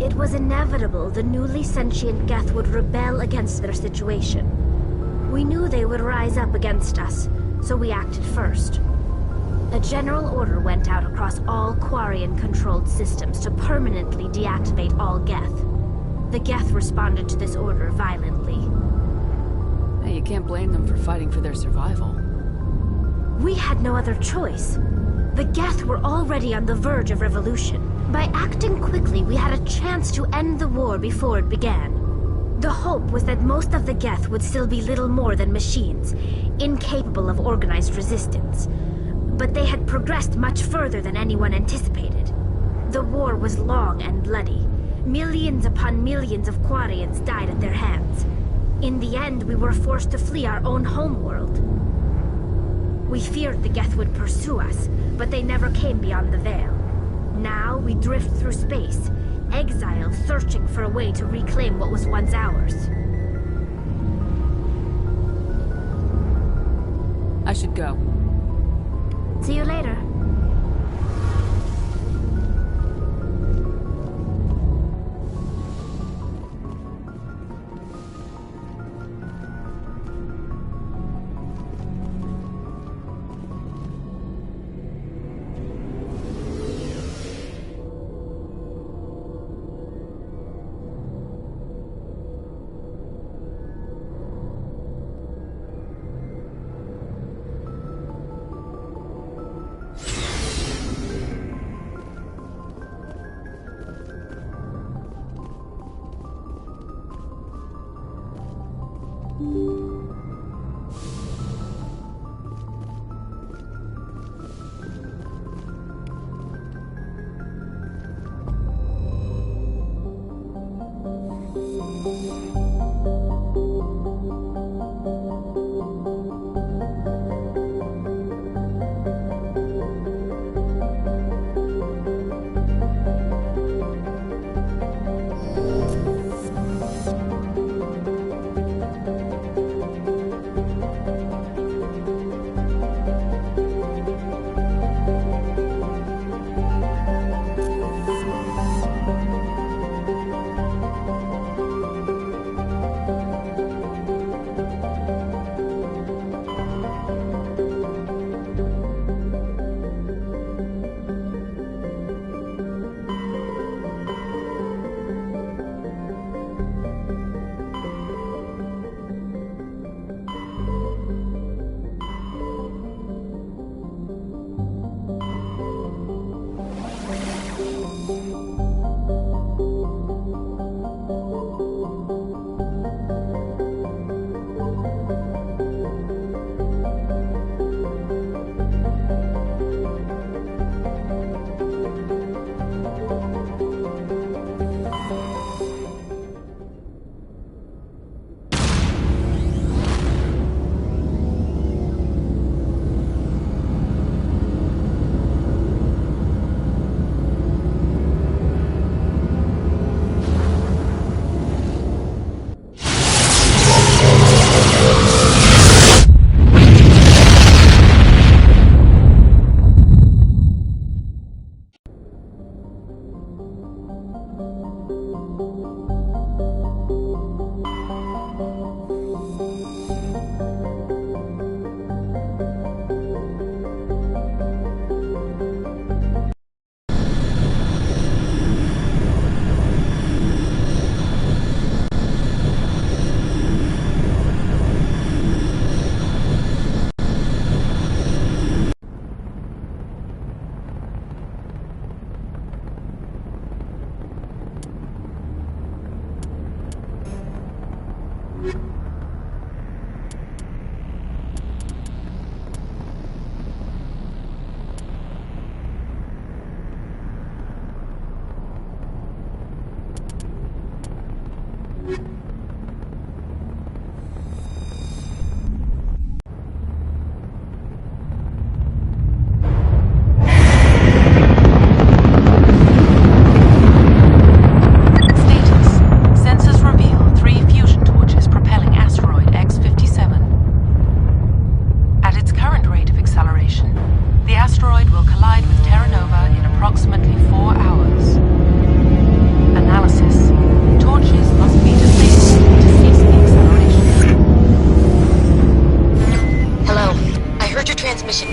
It was inevitable the newly sentient Geth would rebel against their situation. We knew they would rise up against us, so we acted first. A general order went out across all Quarian-controlled systems to permanently deactivate all Geth. The Geth responded to this order violently. Hey, you can't blame them for fighting for their survival. We had no other choice. The Geth were already on the verge of revolution. By acting quickly, we had a chance to end the war before it began. The hope was that most of the Geth would still be little more than machines, incapable of organized resistance. But they had progressed much further than anyone anticipated. The war was long and bloody. Millions upon millions of Quarians died at their hands. In the end, we were forced to flee our own homeworld. We feared the Geth would pursue us, but they never came beyond the Veil. Now we drift through space, exiled, searching for a way to reclaim what was once ours. I should go. See you later.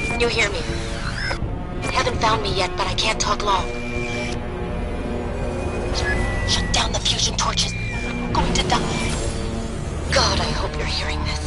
Can you hear me? Haven't found me yet, but I can't talk long. Shut down the fusion torches. I'm going to die. God, I hope you're hearing this.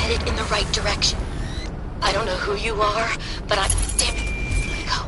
headed in the right direction. I don't know who you are, but I'm... Damn it. Go.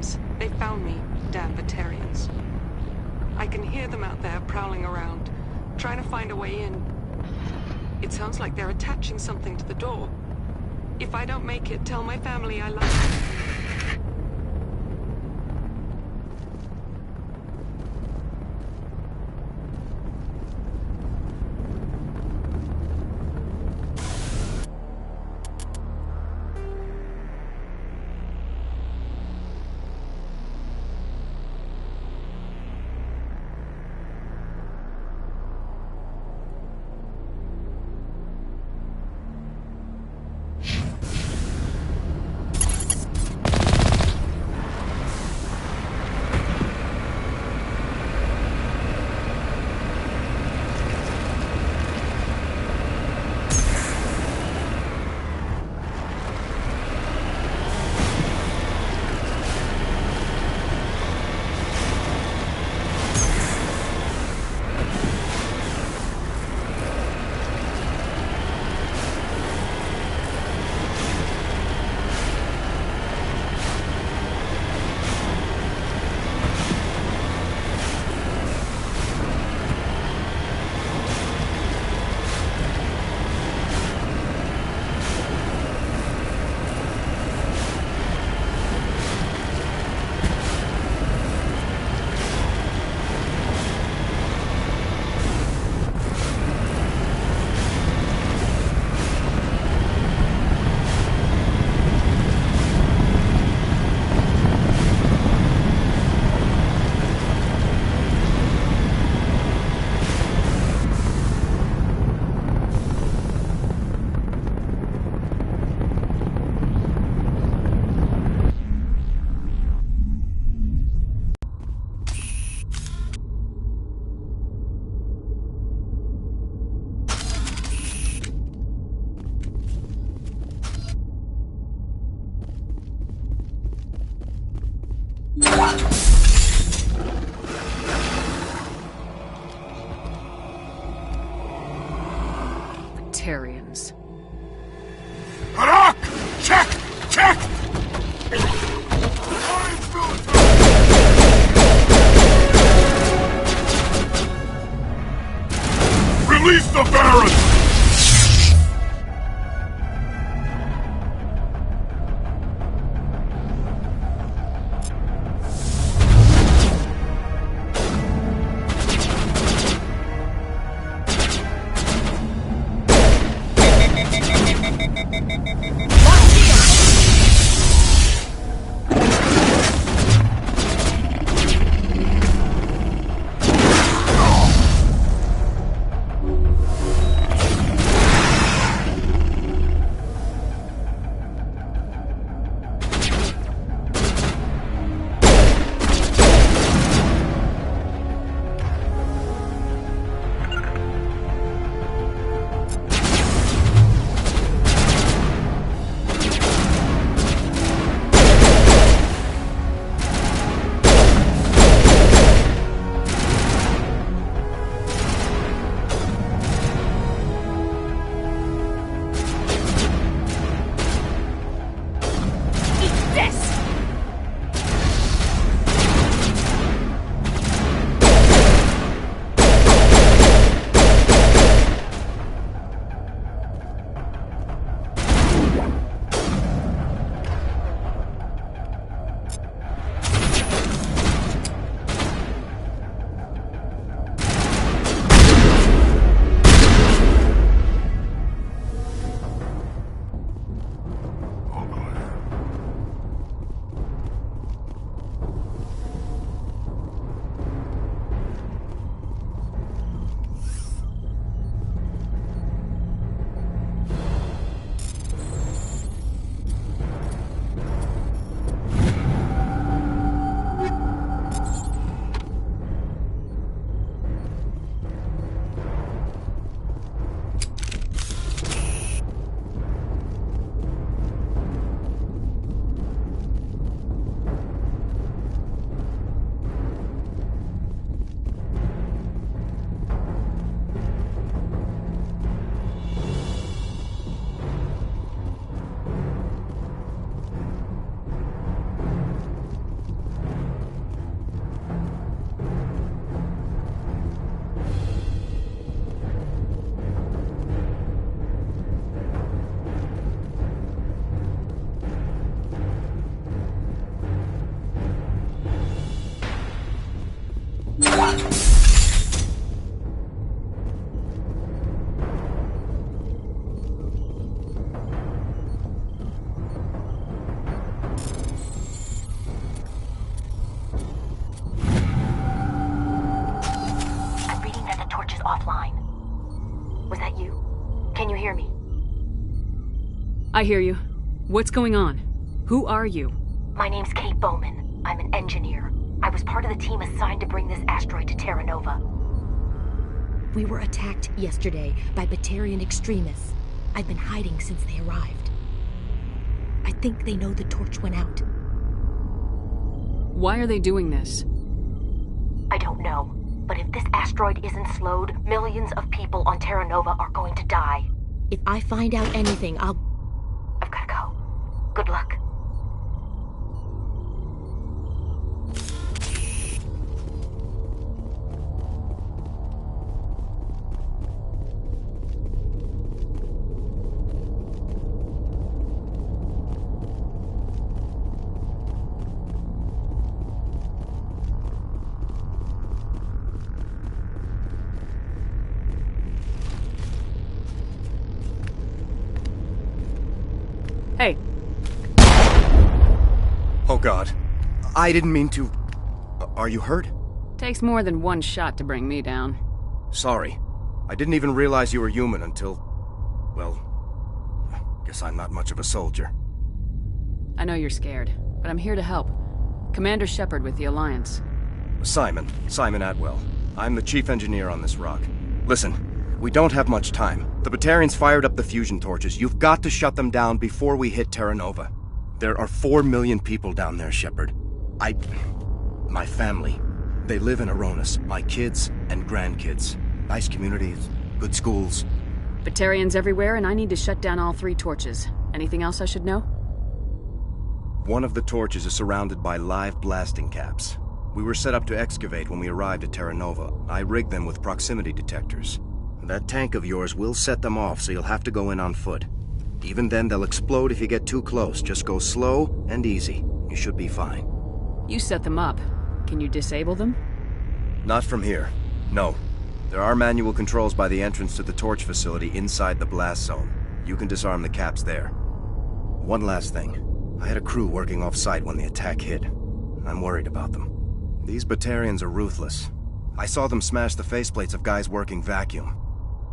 Batarians. They found me, damn Batarians. I can hear them out there prowling around, trying to find a way in. It sounds like they're attaching something to the door. If I don't make it, tell my family I love them. Batarians. Harak! Check! Check! Release the Baron! Was that you? Can you hear me? I hear you. What's going on? Who are you? My name's Kate Bowman. I'm an engineer. I was part of the team assigned to bring this asteroid to Terra Nova. We were attacked yesterday by Batarian extremists. I've been hiding since they arrived. I think they know the torch went out. Why are they doing this? I don't know. But if this asteroid isn't slowed, millions of people on Terra Nova are going to die. If I find out anything, I've gotta go. Good luck. Hey. Oh God. I didn't mean to... Are you hurt? Takes more than one shot to bring me down. Sorry. I didn't even realize you were human until... Well... Guess I'm not much of a soldier. I know you're scared, but I'm here to help. Commander Shepard with the Alliance. Simon Atwell. I'm the chief engineer on this rock. Listen. We don't have much time. The Batarians fired up the fusion torches. You've got to shut them down before we hit Terra Nova. There are 4 million people down there, Shepard. My family. They live in Aronis. My kids and grandkids. Nice communities, good schools. Batarians everywhere, and I need to shut down all 3 torches. Anything else I should know? One of the torches is surrounded by live blasting caps. We were set up to excavate when we arrived at Terra Nova. I rigged them with proximity detectors. That tank of yours will set them off, so you'll have to go in on foot. Even then, they'll explode if you get too close. Just go slow and easy. You should be fine. You set them up. Can you disable them? Not from here. No. There are manual controls by the entrance to the torch facility inside the blast zone. You can disarm the caps there. One last thing. I had a crew working off-site when the attack hit. I'm worried about them. These Batarians are ruthless. I saw them smash the faceplates of guys working vacuum.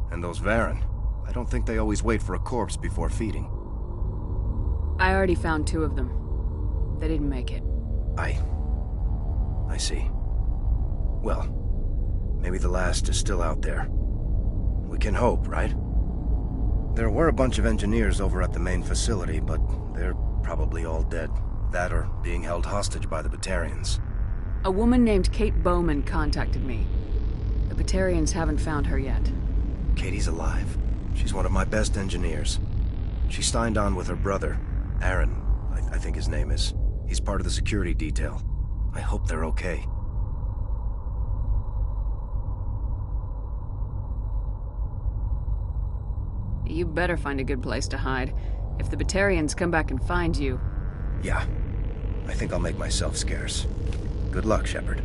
And those Varen, I don't think they always wait for a corpse before feeding. I already found 2 of them. They didn't make it. I see. Well, maybe the last is still out there. We can hope, right? There were a bunch of engineers over at the main facility, but they're probably all dead. That or being held hostage by the Batarians. A woman named Kate Bowman contacted me. The Batarians haven't found her yet. Katie's alive. She's one of my best engineers. She signed on with her brother, Aaron, I think his name is. He's part of the security detail. I hope they're okay. You better find a good place to hide. If the Batarians come back and find you... Yeah. I think I'll make myself scarce. Good luck, Shepard.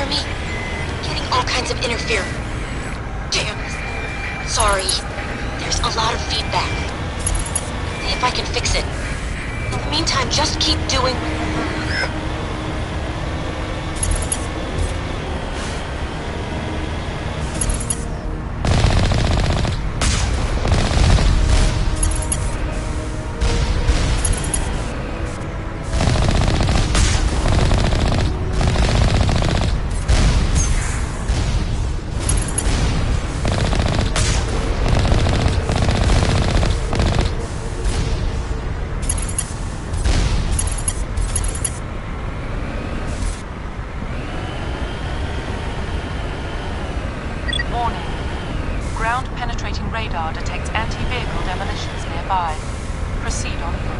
hear me? Getting all kinds of interference. Damn. Sorry. There's a lot of feedback. See if I can fix it. In the meantime, just keep doing... Ground-penetrating radar detects anti-vehicle demolitions nearby. Proceed on foot.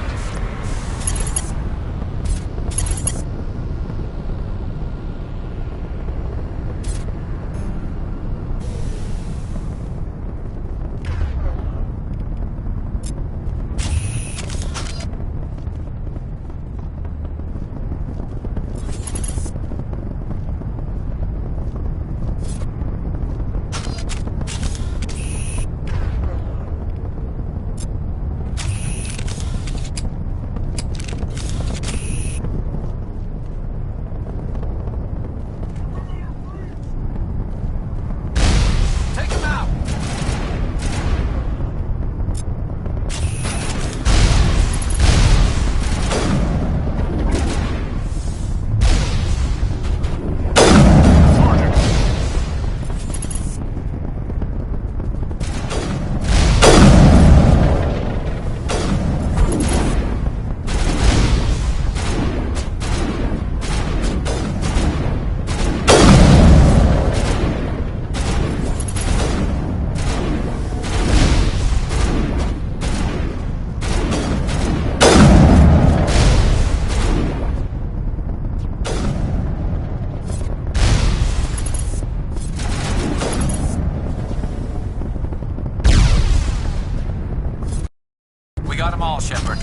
We got them all, Shepard.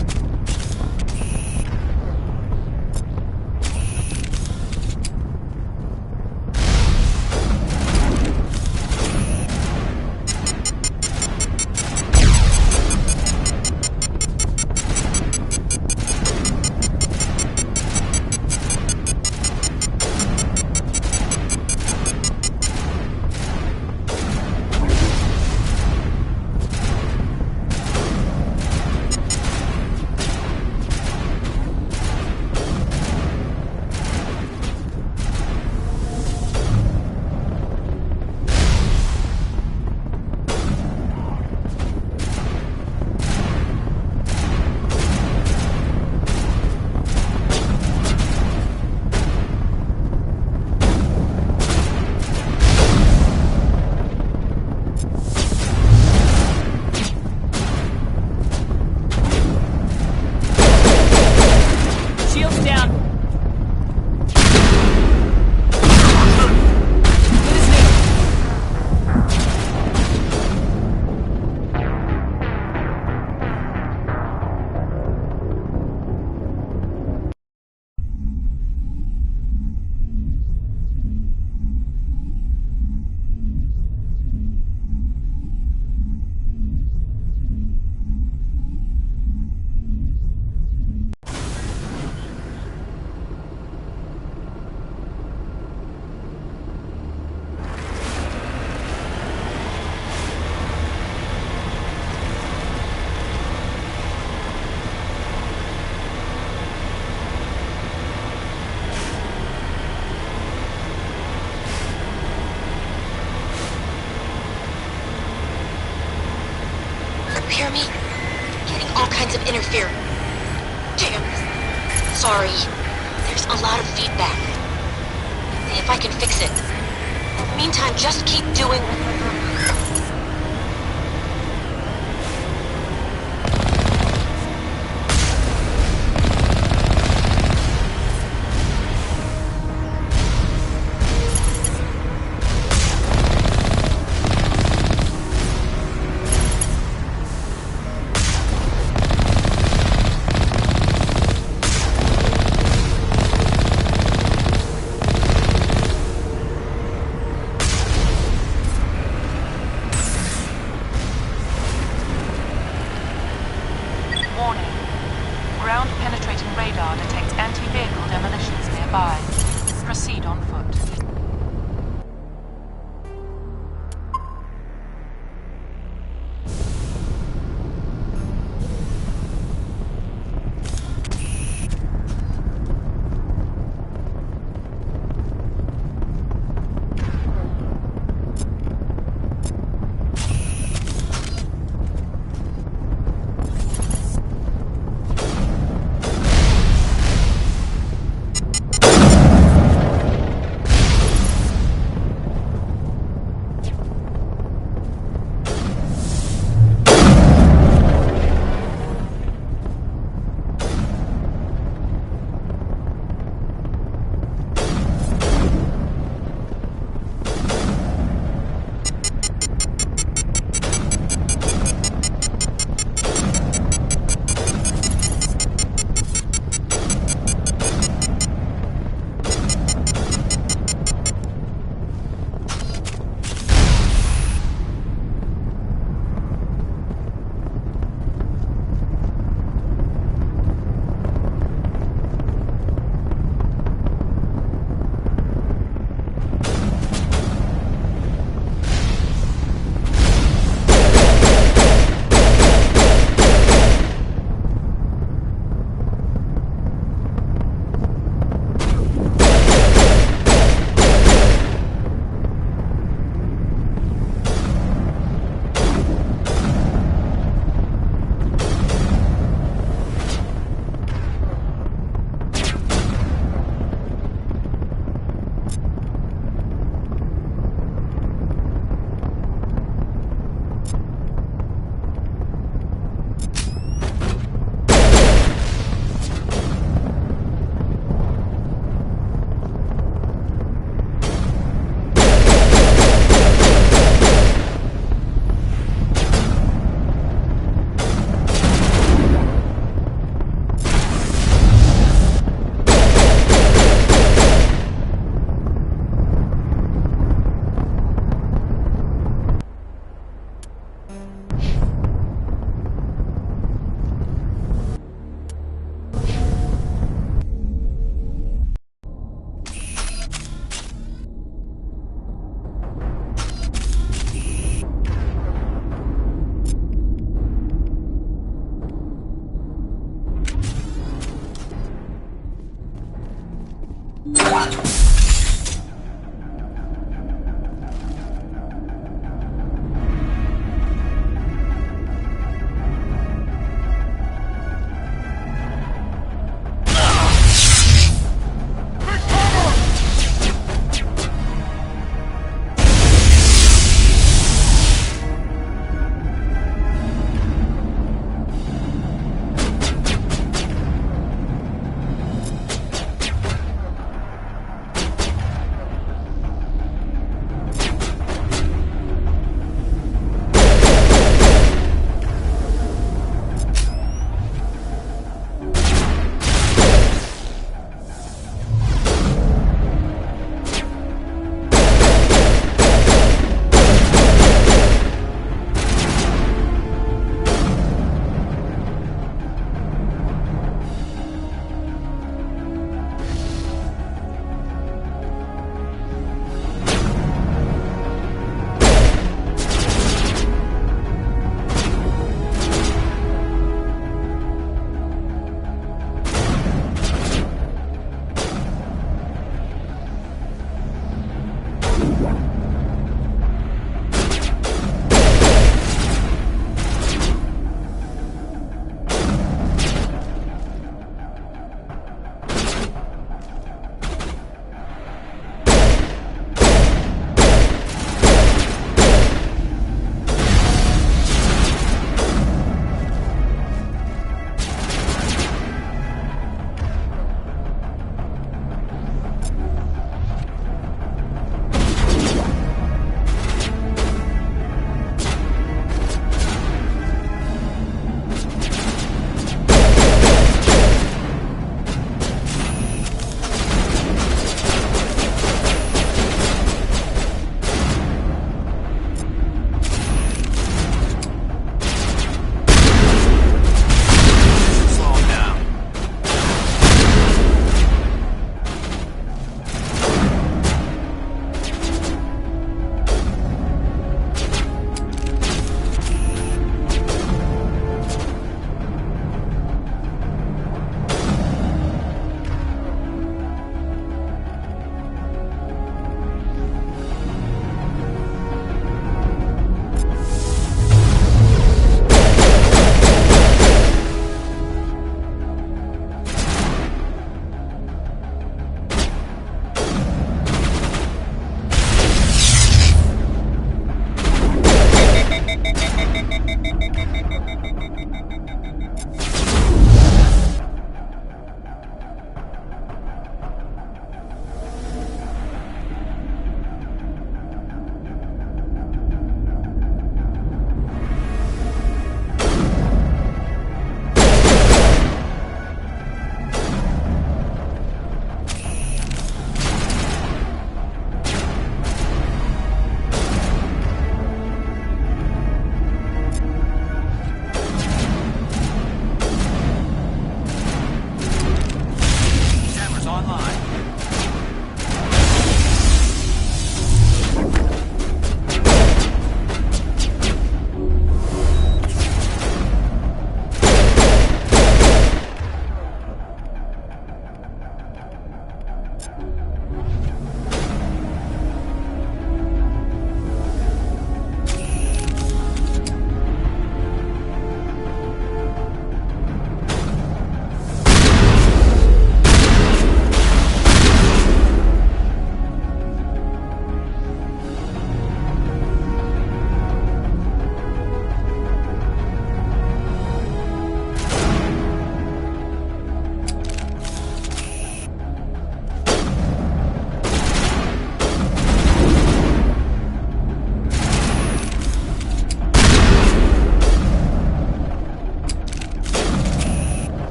Hear me? Getting all kinds of interference. Damn. Sorry. There's a lot of feedback. See if I can fix it. In the meantime, just keep doing... nearby. Proceed on foot.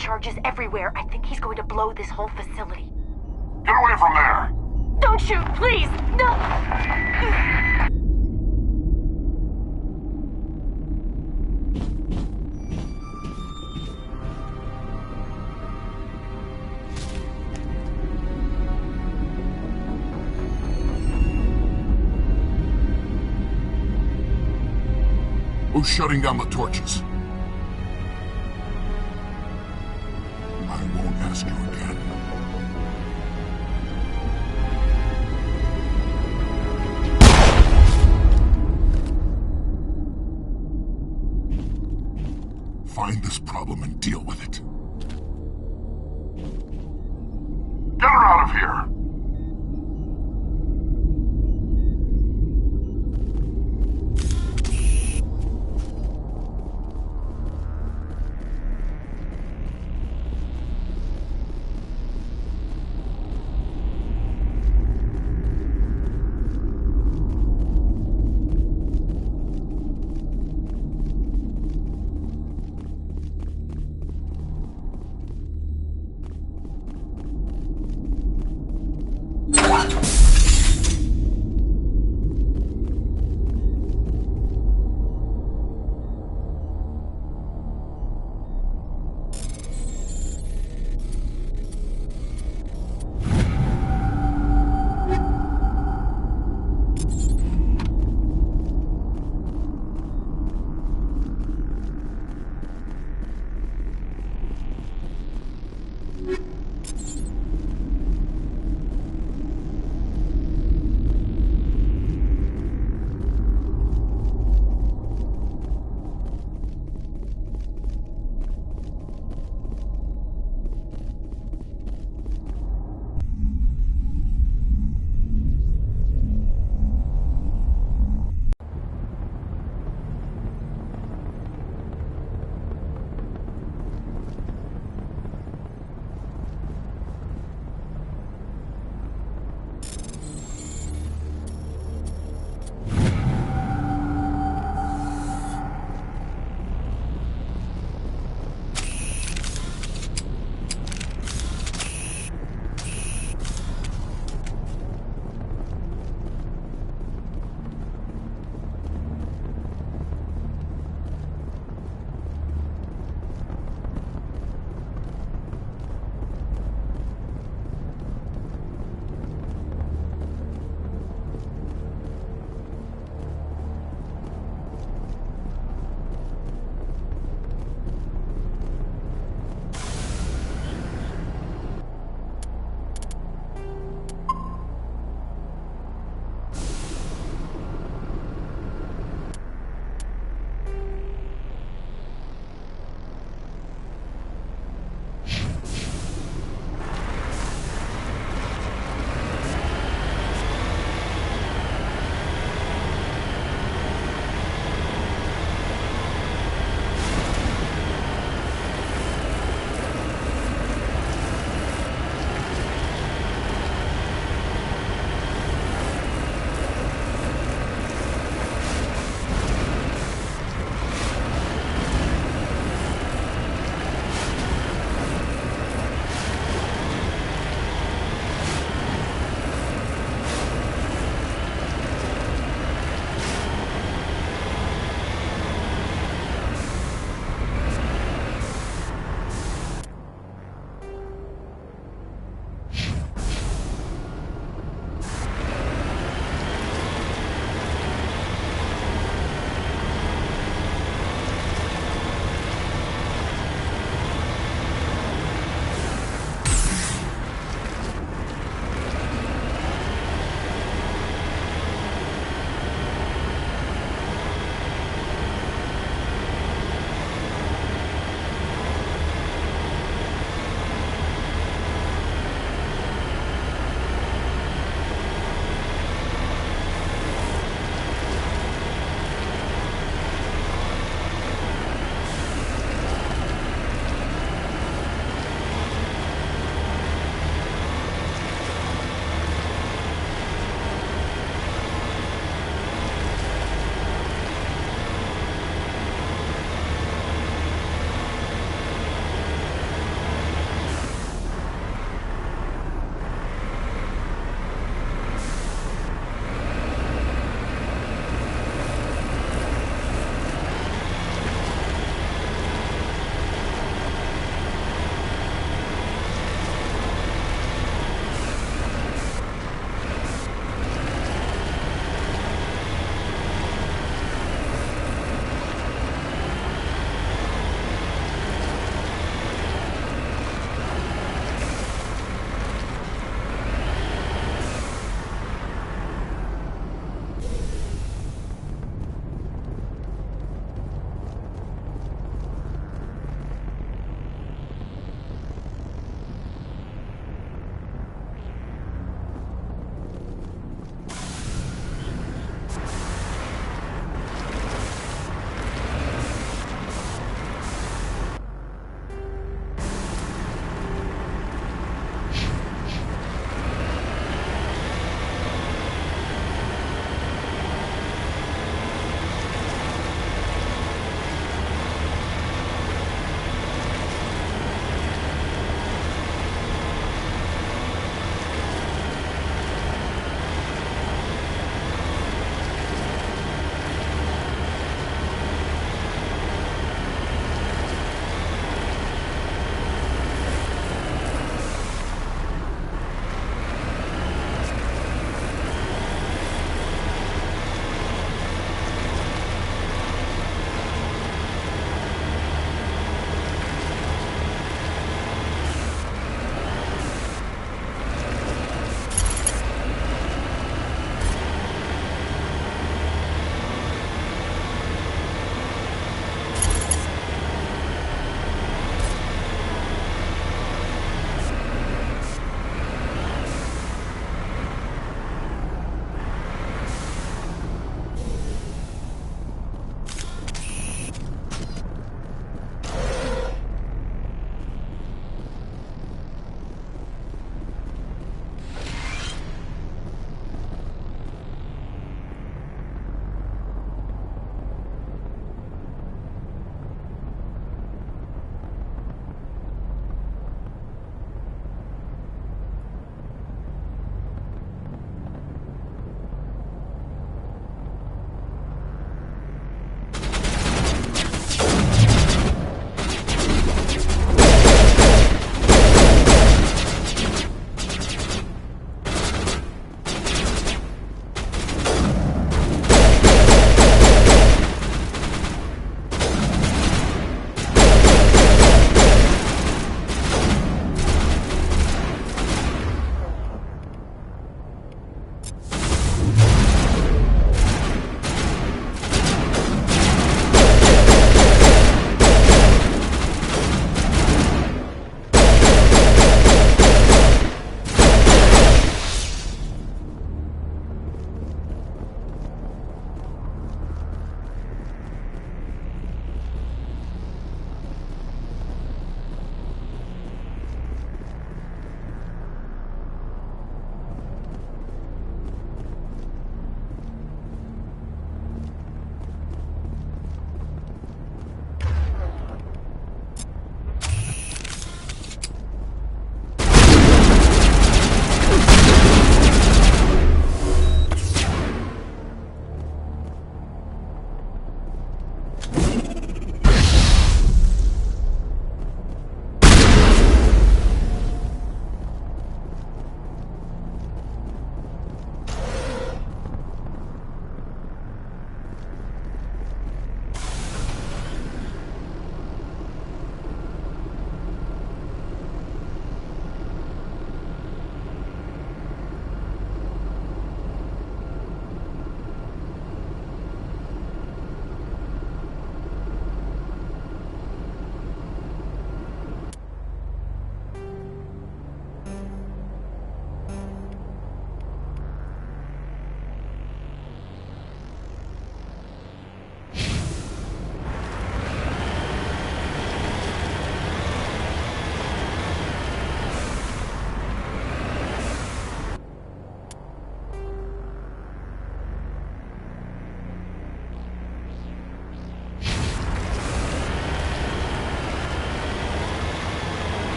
charges everywhere. I think he's going to blow this whole facility. Get away from there! Don't shoot, please! No! Who's shutting down the torches? I won't ask you again. Find this problem and deal with it. Get her out of here!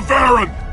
the Varren!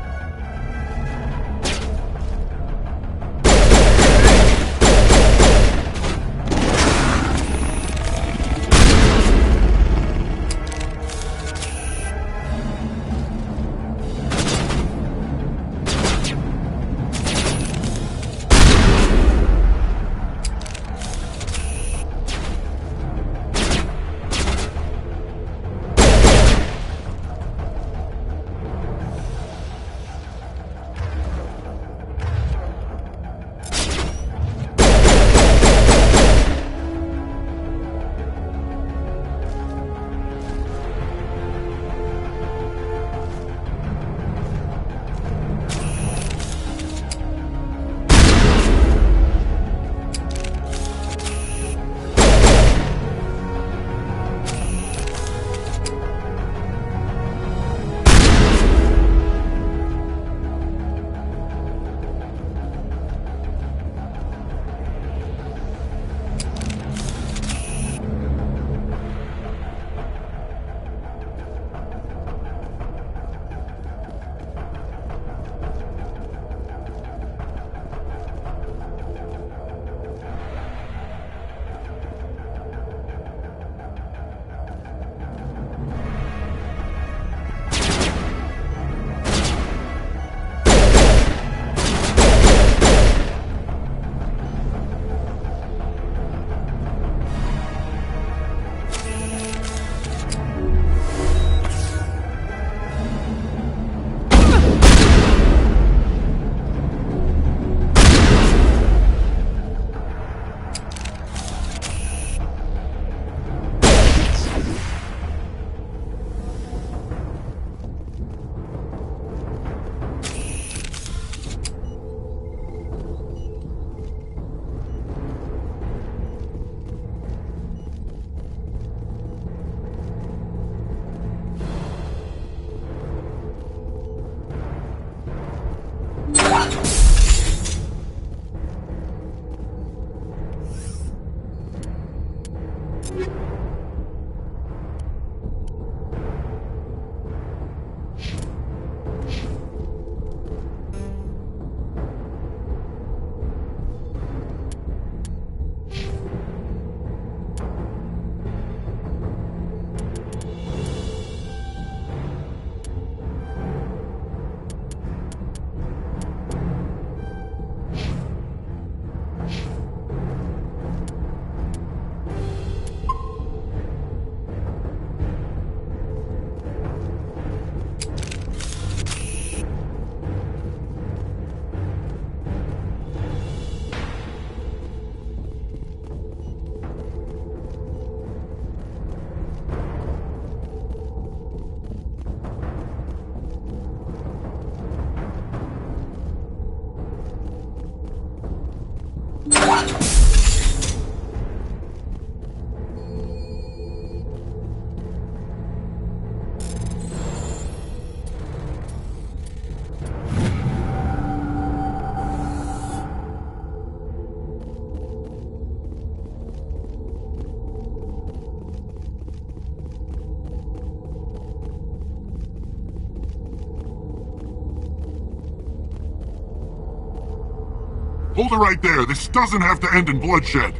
Hold it right there. This doesn't have to end in bloodshed.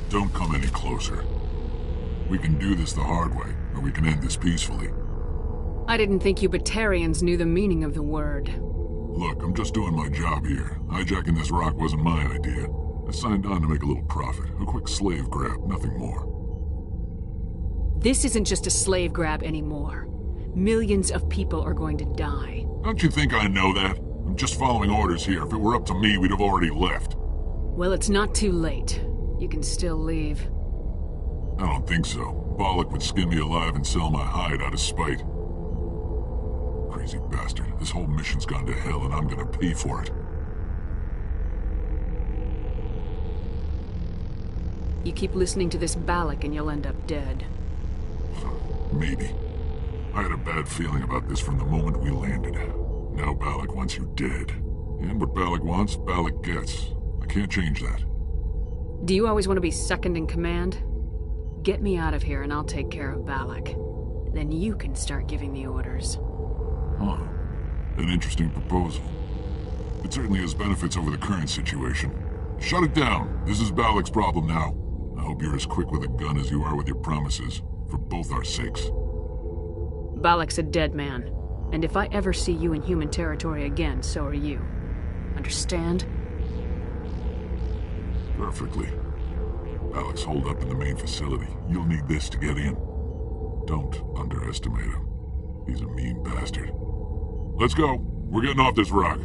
Don't come any closer. We can do this the hard way, or we can end this peacefully. I didn't think you Batarians knew the meaning of the word. Look, I'm just doing my job here. Hijacking this rock wasn't my idea. I signed on to make a little profit. A quick slave grab, nothing more. This isn't just a slave grab anymore. Millions of people are going to die. Don't you think I know that? I'm just following orders here. If it were up to me, we'd have already left. Well, it's not too late. You can still leave. I don't think so. Balak would skin me alive and sell my hide out of spite. Crazy bastard. This whole mission's gone to hell and I'm gonna pay for it. You keep listening to this Balak and you'll end up dead. Maybe. I had a bad feeling about this from the moment we landed. Now Balak wants you dead. And what Balak wants, Balak gets. I can't change that. Do you always want to be second in command? Get me out of here and I'll take care of Balak. Then you can start giving the orders. Huh. An interesting proposal. It certainly has benefits over the current situation. Shut it down. This is Balak's problem now. I hope you're as quick with a gun as you are with your promises, for both our sakes. Balak's a dead man. And if I ever see you in human territory again, so are you. Understand? Perfectly. Balak's holed up in the main facility. You'll need this to get in. Don't underestimate him. He's a mean bastard. Let's go. We're getting off this rock.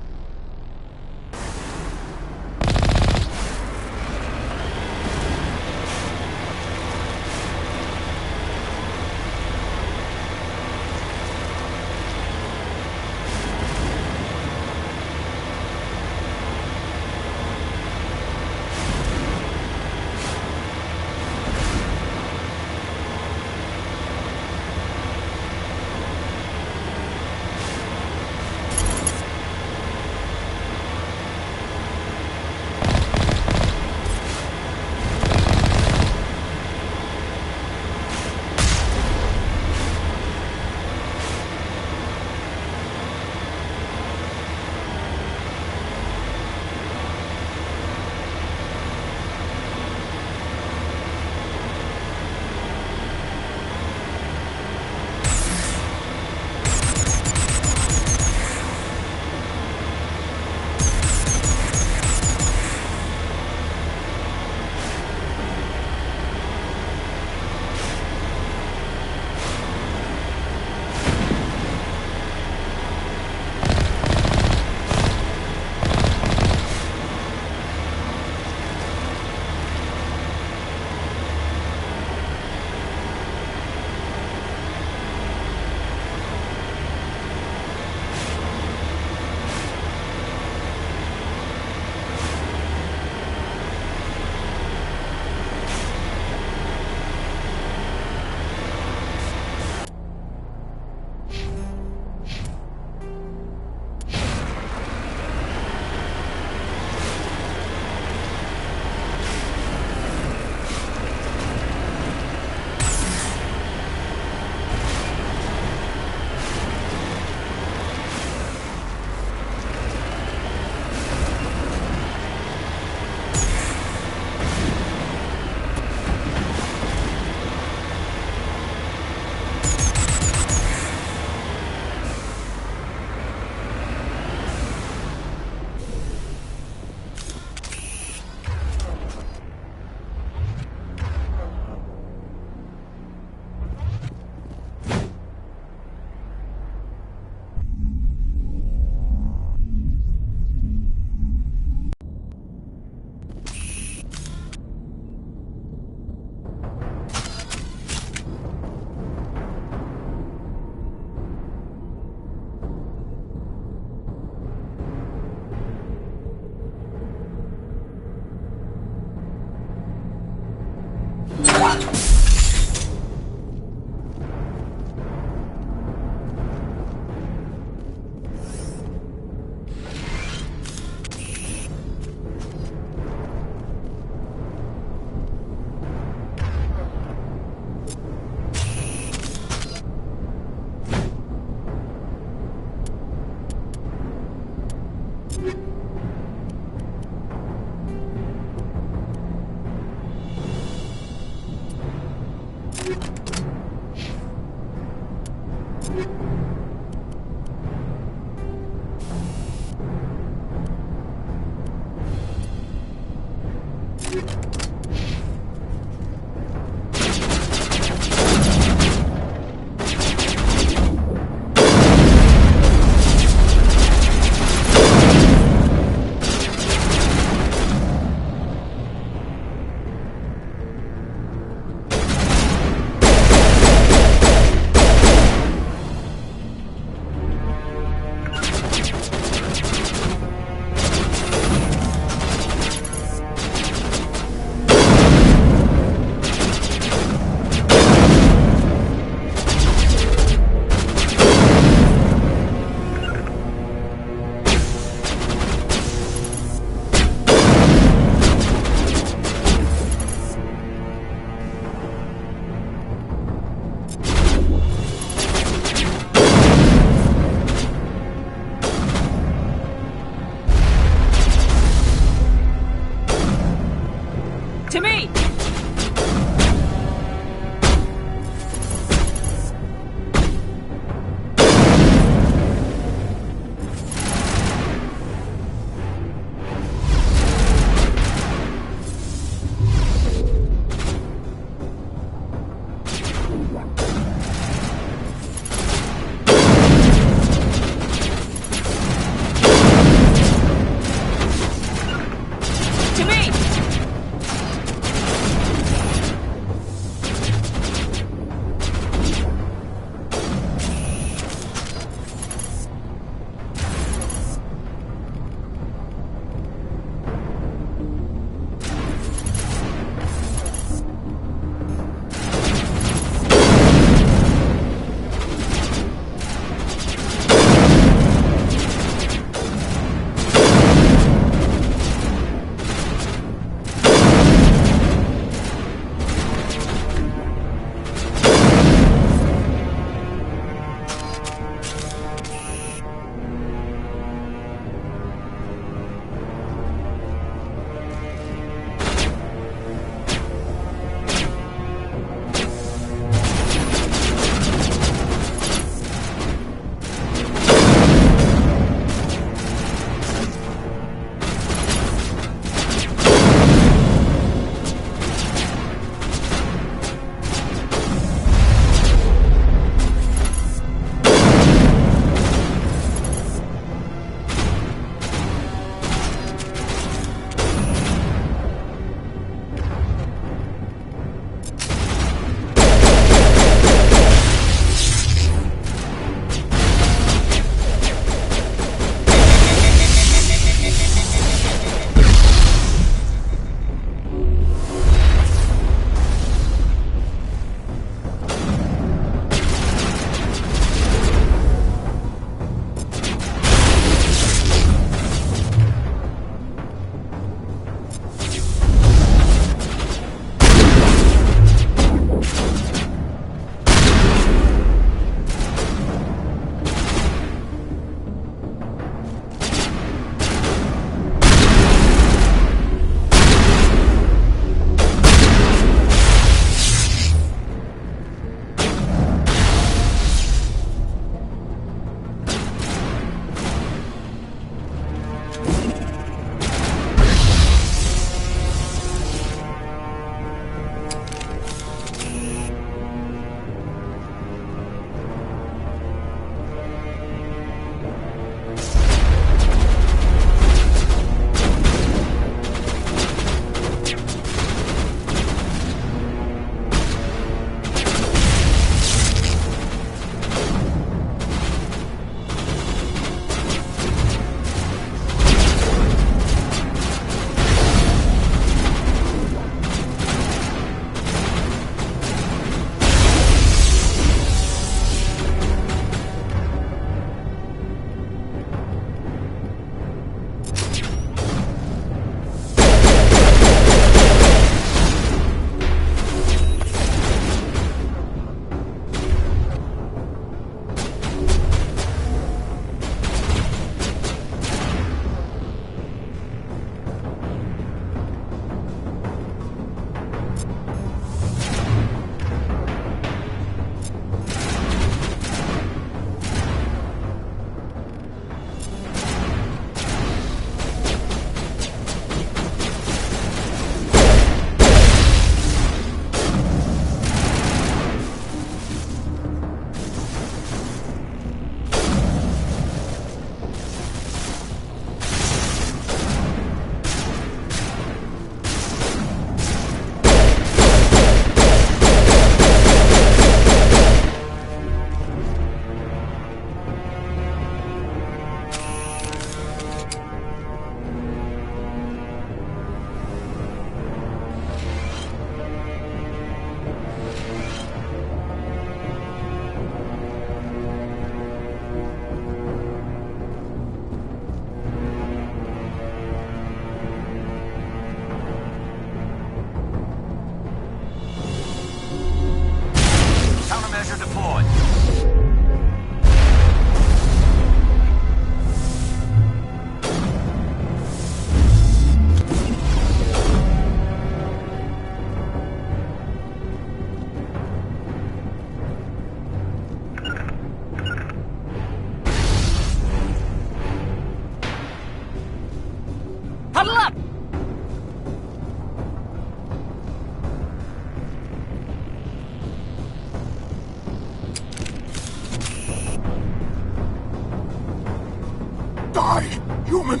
human!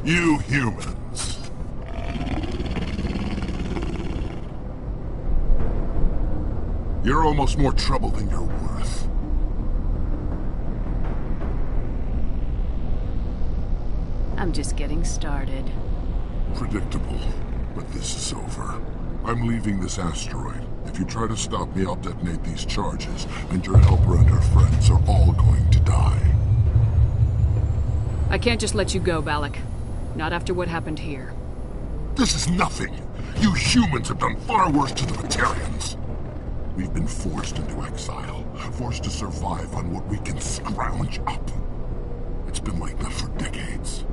You humans. You're almost more trouble than you're worth. I'm just getting started. Predictable, but this is over. I'm leaving this asteroid. If you try to stop me, I'll detonate these charges, and your helper and her friends are all going to die. I can't just let you go, Balak. Not after what happened here. This is nothing. You humans have done far worse to the Batarians. We've been forced into exile, forced to survive on what we can scrounge up. It's been like that for decades.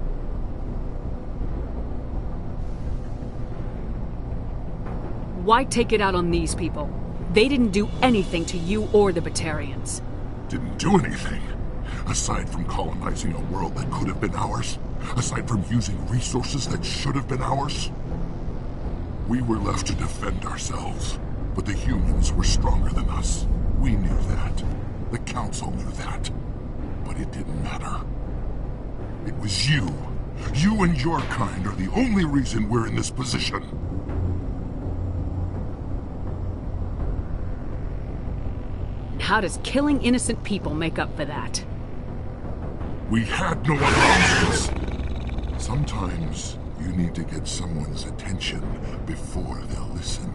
Why take it out on these people? They didn't do anything to you or the Batarians. Didn't do anything. Aside from colonizing a world that could have been ours. Aside from using resources that should have been ours. We were left to defend ourselves. But the humans were stronger than us. We knew that. The Council knew that. But it didn't matter. It was you. You and your kind are the only reason we're in this position. How does killing innocent people make up for that? We had no other options. Sometimes you need to get someone's attention before they'll listen.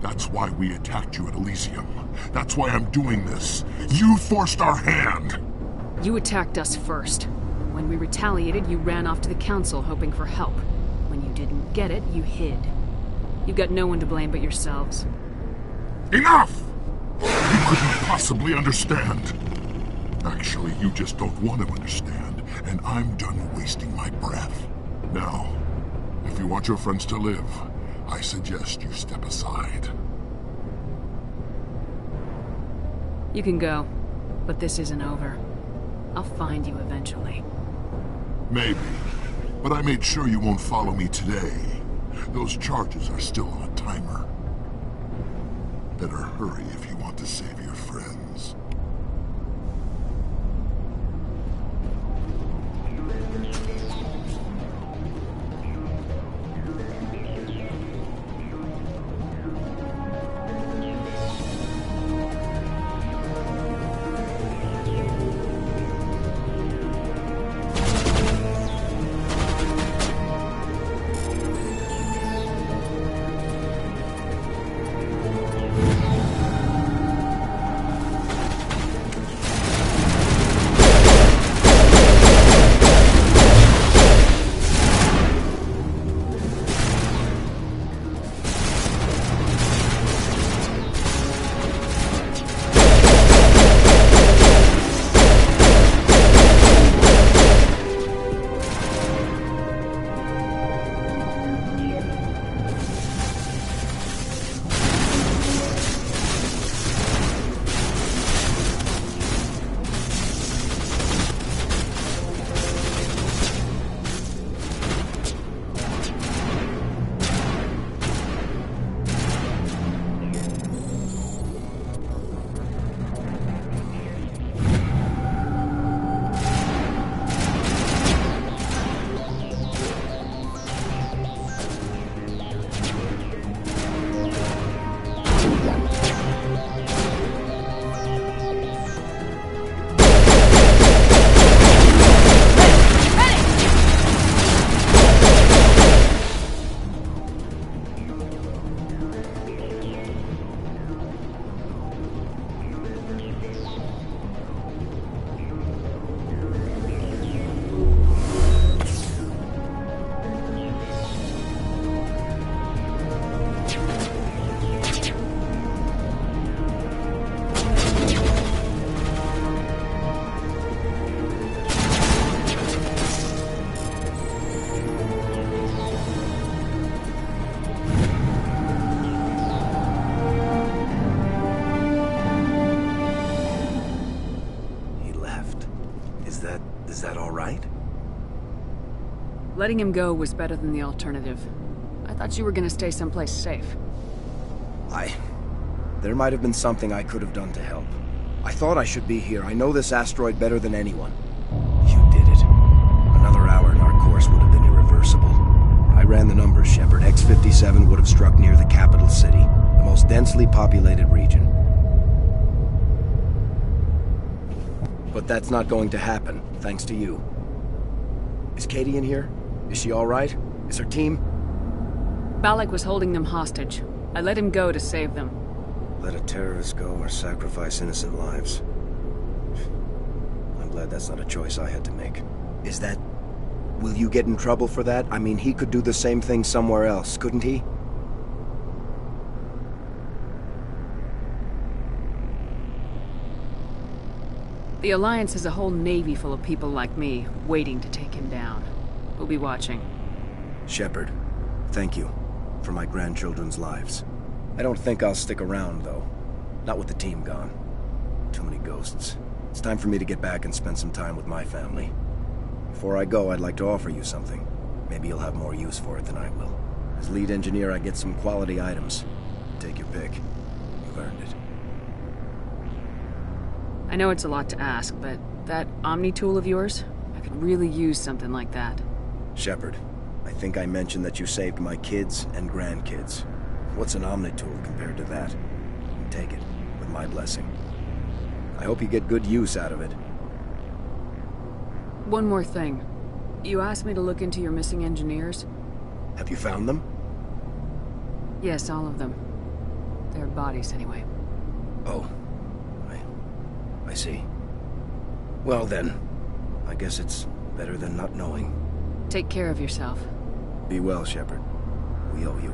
That's why we attacked you at Elysium. That's why I'm doing this. You forced our hand. You attacked us first. When we retaliated, you ran off to the Council hoping for help. When you didn't get it, you hid. You've got no one to blame but yourselves. Enough! You couldn't possibly understand. Actually, you just don't want to understand, and I'm done wasting my breath. Now, if you want your friends to live, I suggest you step aside. You can go, but this isn't over. I'll find you eventually. Maybe, but I made sure you won't follow me today. Those charges are still on a timer. Better hurry if you want to save your friends. Is that all right? Letting him go was better than the alternative. I thought you were gonna stay someplace safe. There might have been something I could have done to help. I thought I should be here. I know this asteroid better than anyone. You did it. Another hour and our course would have been irreversible. I ran the numbers, Shepard. X-57 would have struck near the capital city, the most densely populated region. But that's not going to happen, thanks to you. Is Katie in here? Is she all right? Is her team? Balak was holding them hostage. I let him go to save them. Let a terrorist go or sacrifice innocent lives. I'm glad that's not a choice I had to make. Is that... Will you get in trouble for that? I mean, he could do the same thing somewhere else, couldn't he? The Alliance has a whole navy full of people like me, waiting to take him down. We'll be watching. Shepard, thank you for my grandchildren's lives. I don't think I'll stick around, though. Not with the team gone. Too many ghosts. It's time for me to get back and spend some time with my family. Before I go, I'd like to offer you something. Maybe you'll have more use for it than I will. As lead engineer, I get some quality items. Take your pick. You've earned it. I know it's a lot to ask, but that Omni tool of yours? I could really use something like that. Shepard, I think I mentioned that you saved my kids and grandkids. What's an Omni tool compared to that? Take it, with my blessing. I hope you get good use out of it. One more thing. You asked me to look into your missing engineers? Have you found them? Yes, all of them. Their bodies, anyway. Oh. I see. Well then, I guess it's better than not knowing. Take care of yourself. Be well, Shepard. We owe you.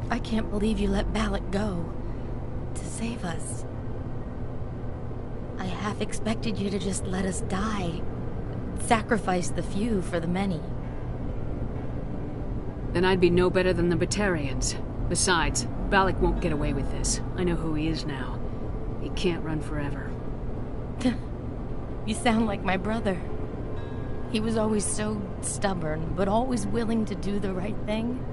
I can't believe you let Balak go. To save us. I half expected you to just let us die. Sacrifice the few for the many. Then I'd be no better than the Batarians. Besides, Balak won't get away with this. I know who he is now. He can't run forever. You sound like my brother. He was always so stubborn, but always willing to do the right thing,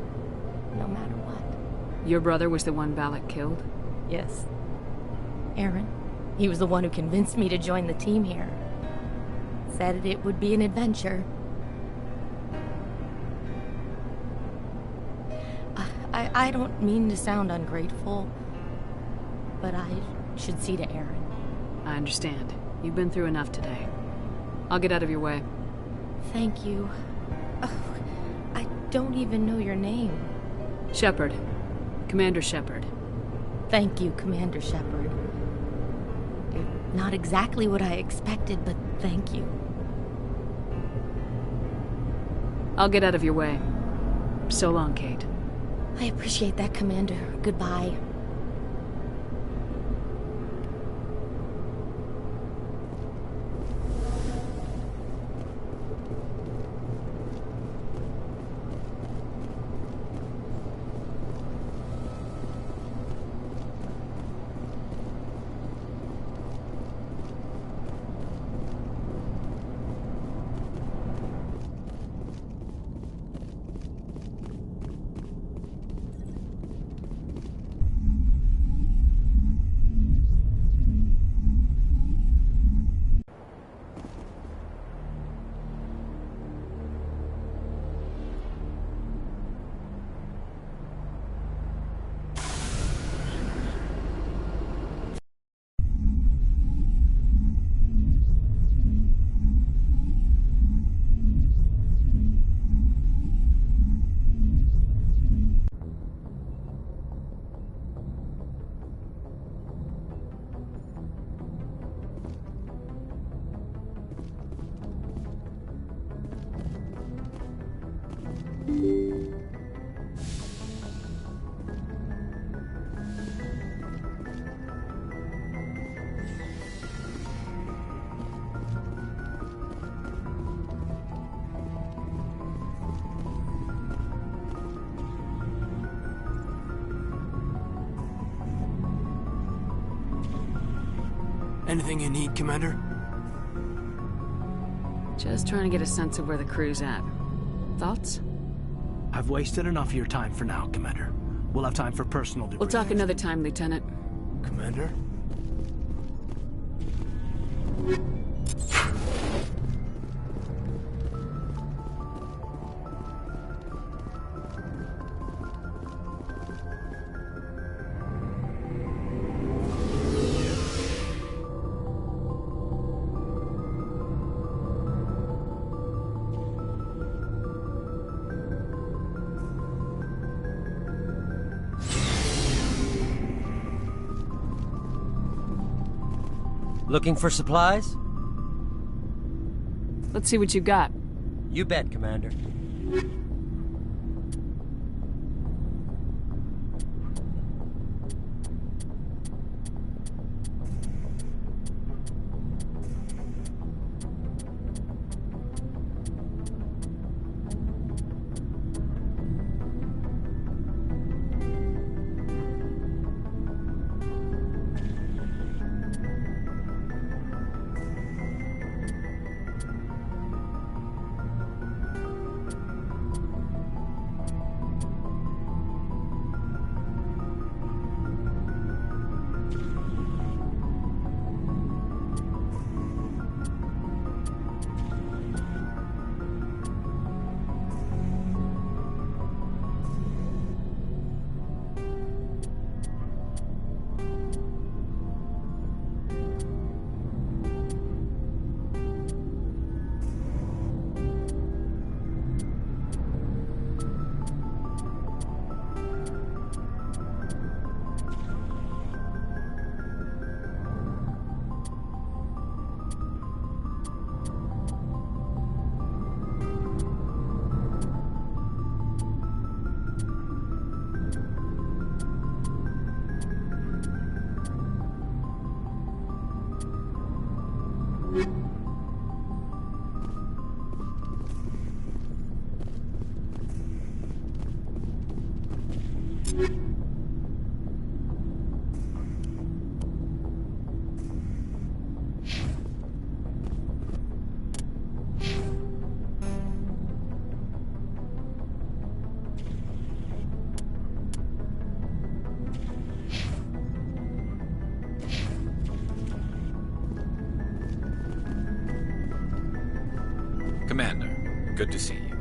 no matter what. Your brother was the one Balak killed? Yes. Aaron. He was the one who convinced me to join the team here. Said it would be an adventure. I don't mean to sound ungrateful, but I should see to Aaron. I understand. You've been through enough today. I'll get out of your way. Thank you. Oh, I don't even know your name. Shepard. Commander Shepard. Thank you, Commander Shepard. You're not exactly what I expected, but thank you. I'll get out of your way. So long, Kate. I appreciate that, Commander. Goodbye. Anything you need, Commander? Just trying to get a sense of where the crew's at. Thoughts? I've wasted enough of your time for now, Commander. We'll have time for personal debriefing. We'll talk another time, Lieutenant. Commander? Looking for supplies? Let's see what you got. You bet, Commander. Commander, good to see you.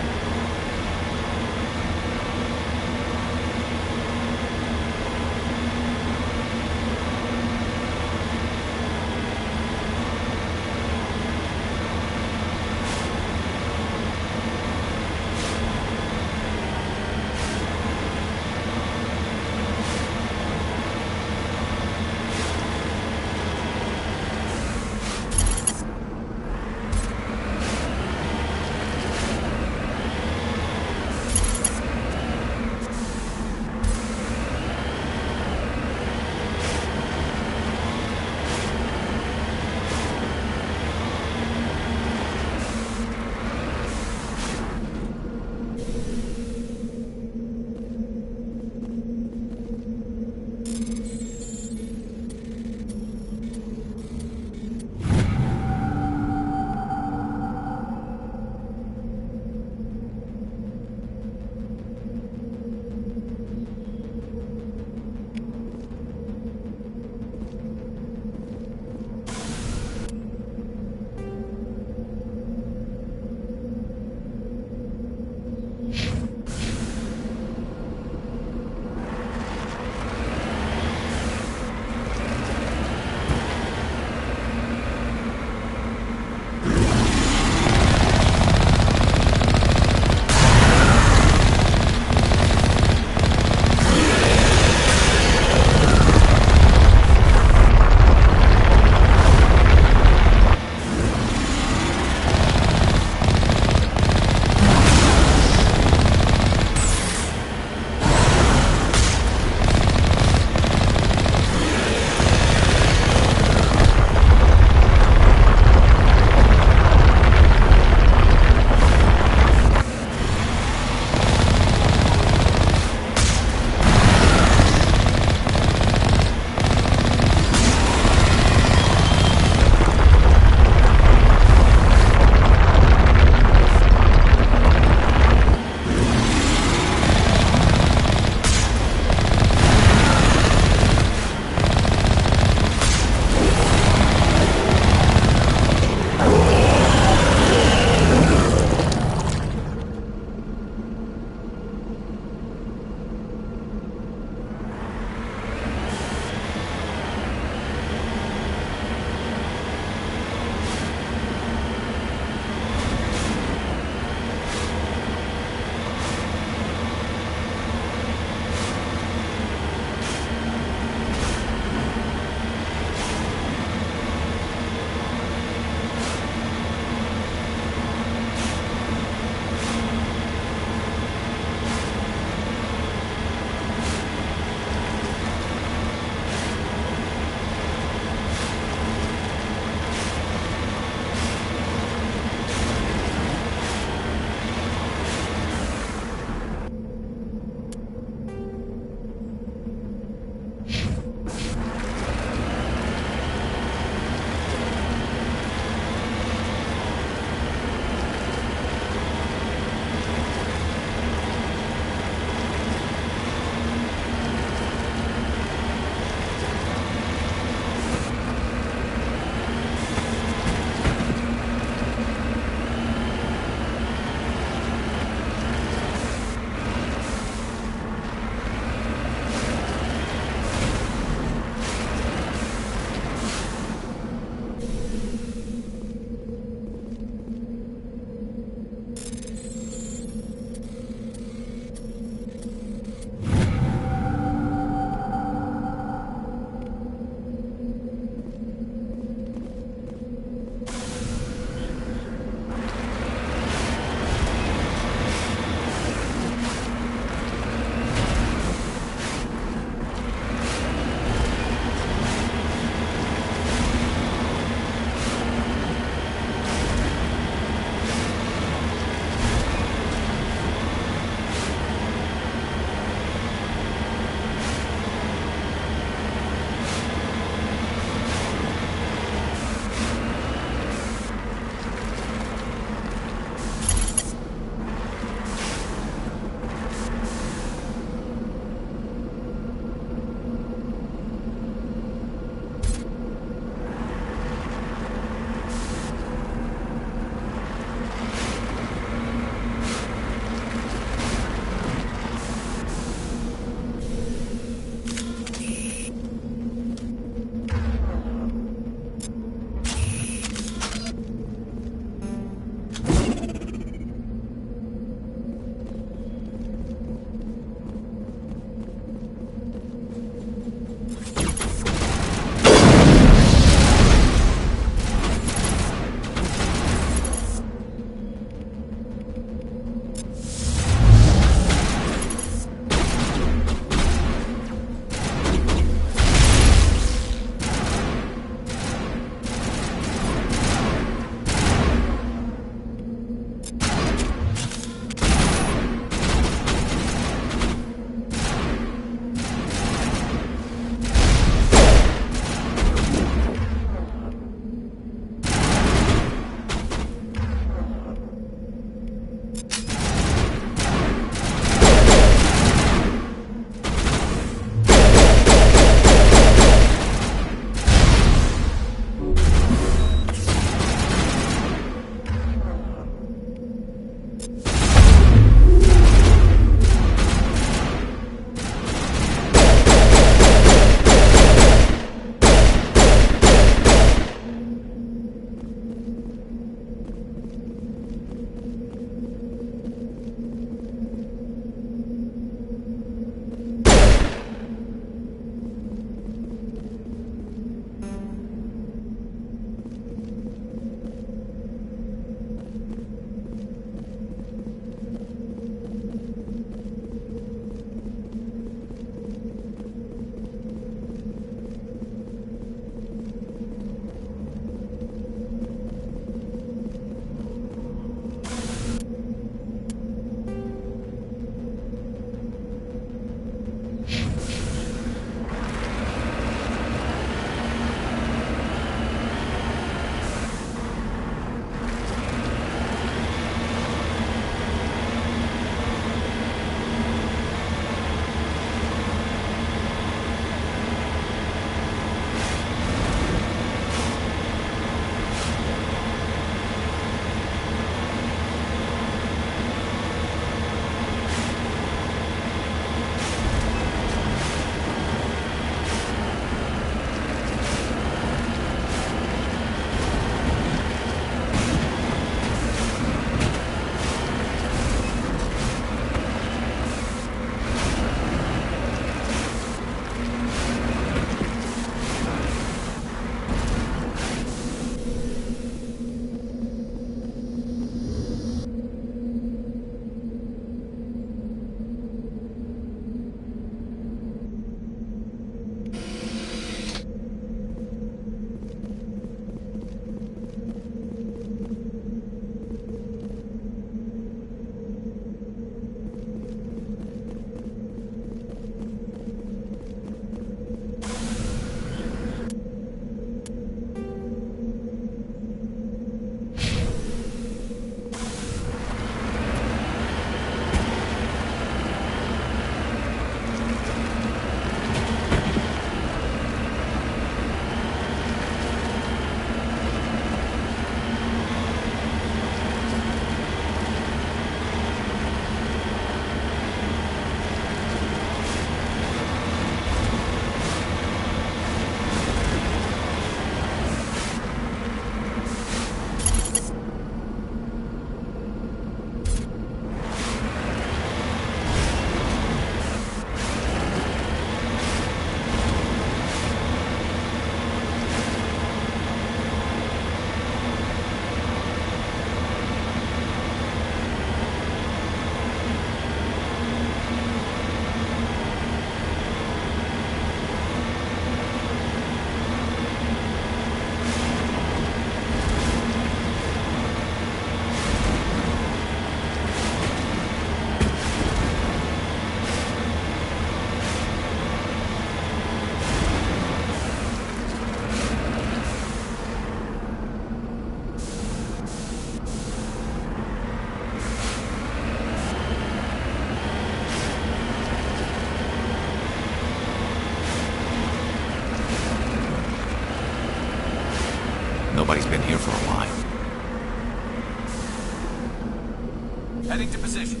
Heading to position.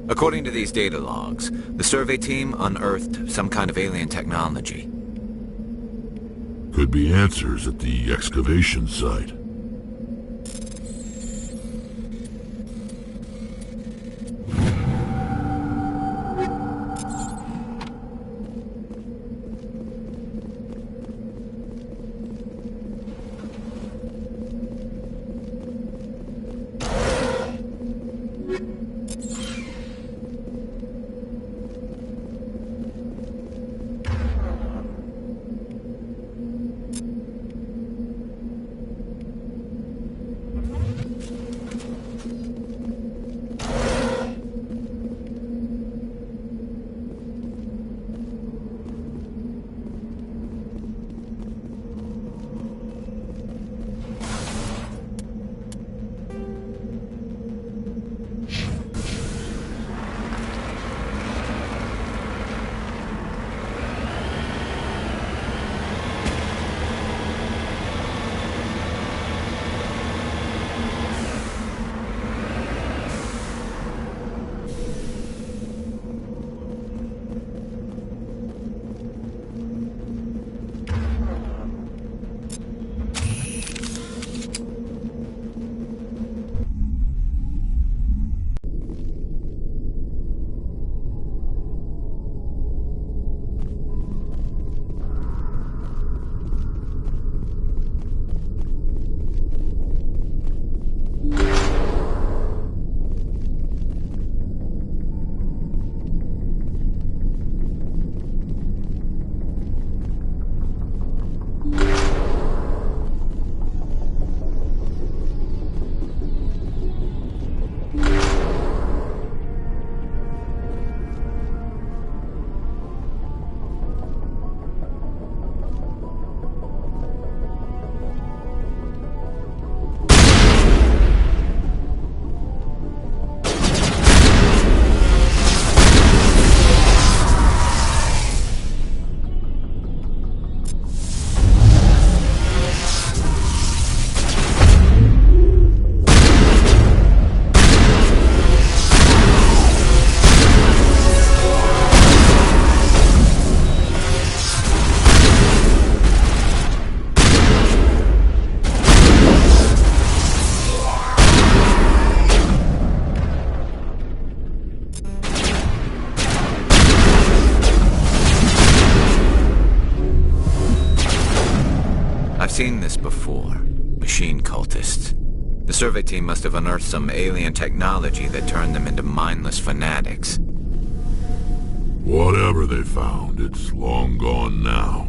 According to these data logs, the survey team unearthed some kind of alien technology. Could be answers at the excavation site. Seen this before. Machine cultists. The survey team must have unearthed some alien technology that turned them into mindless fanatics. Whatever they found, it's long gone now.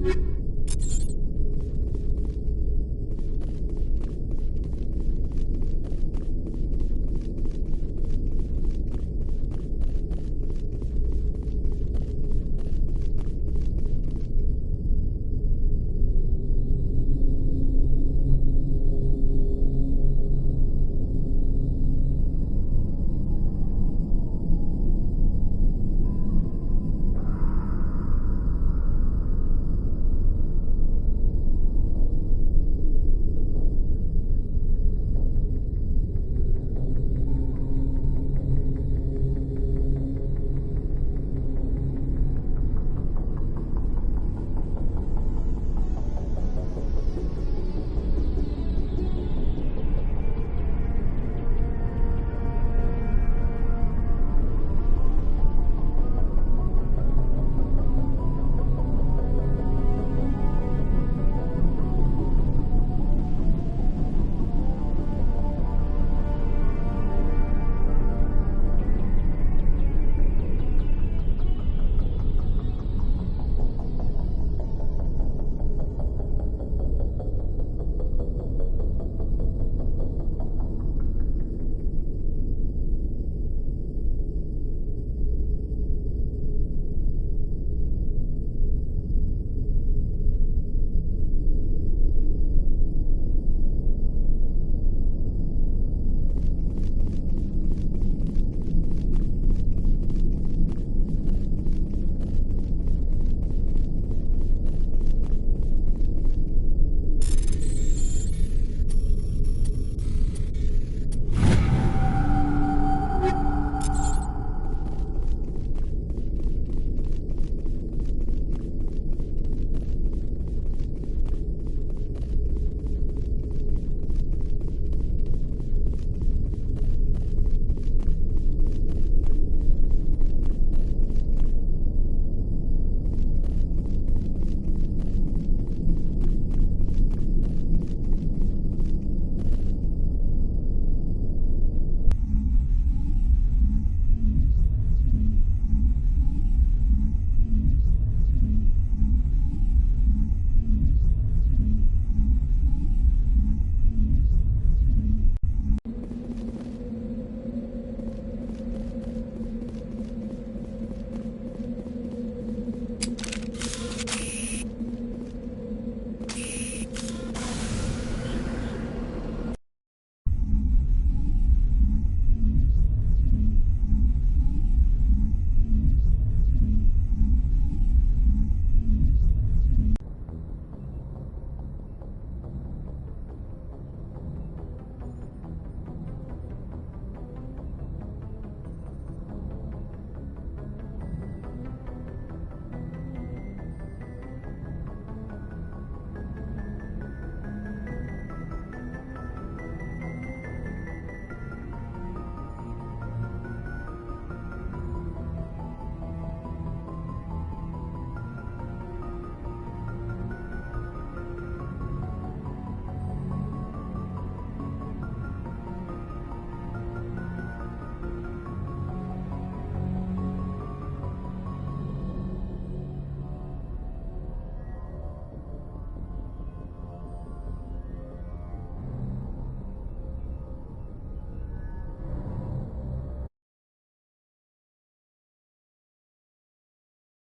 you.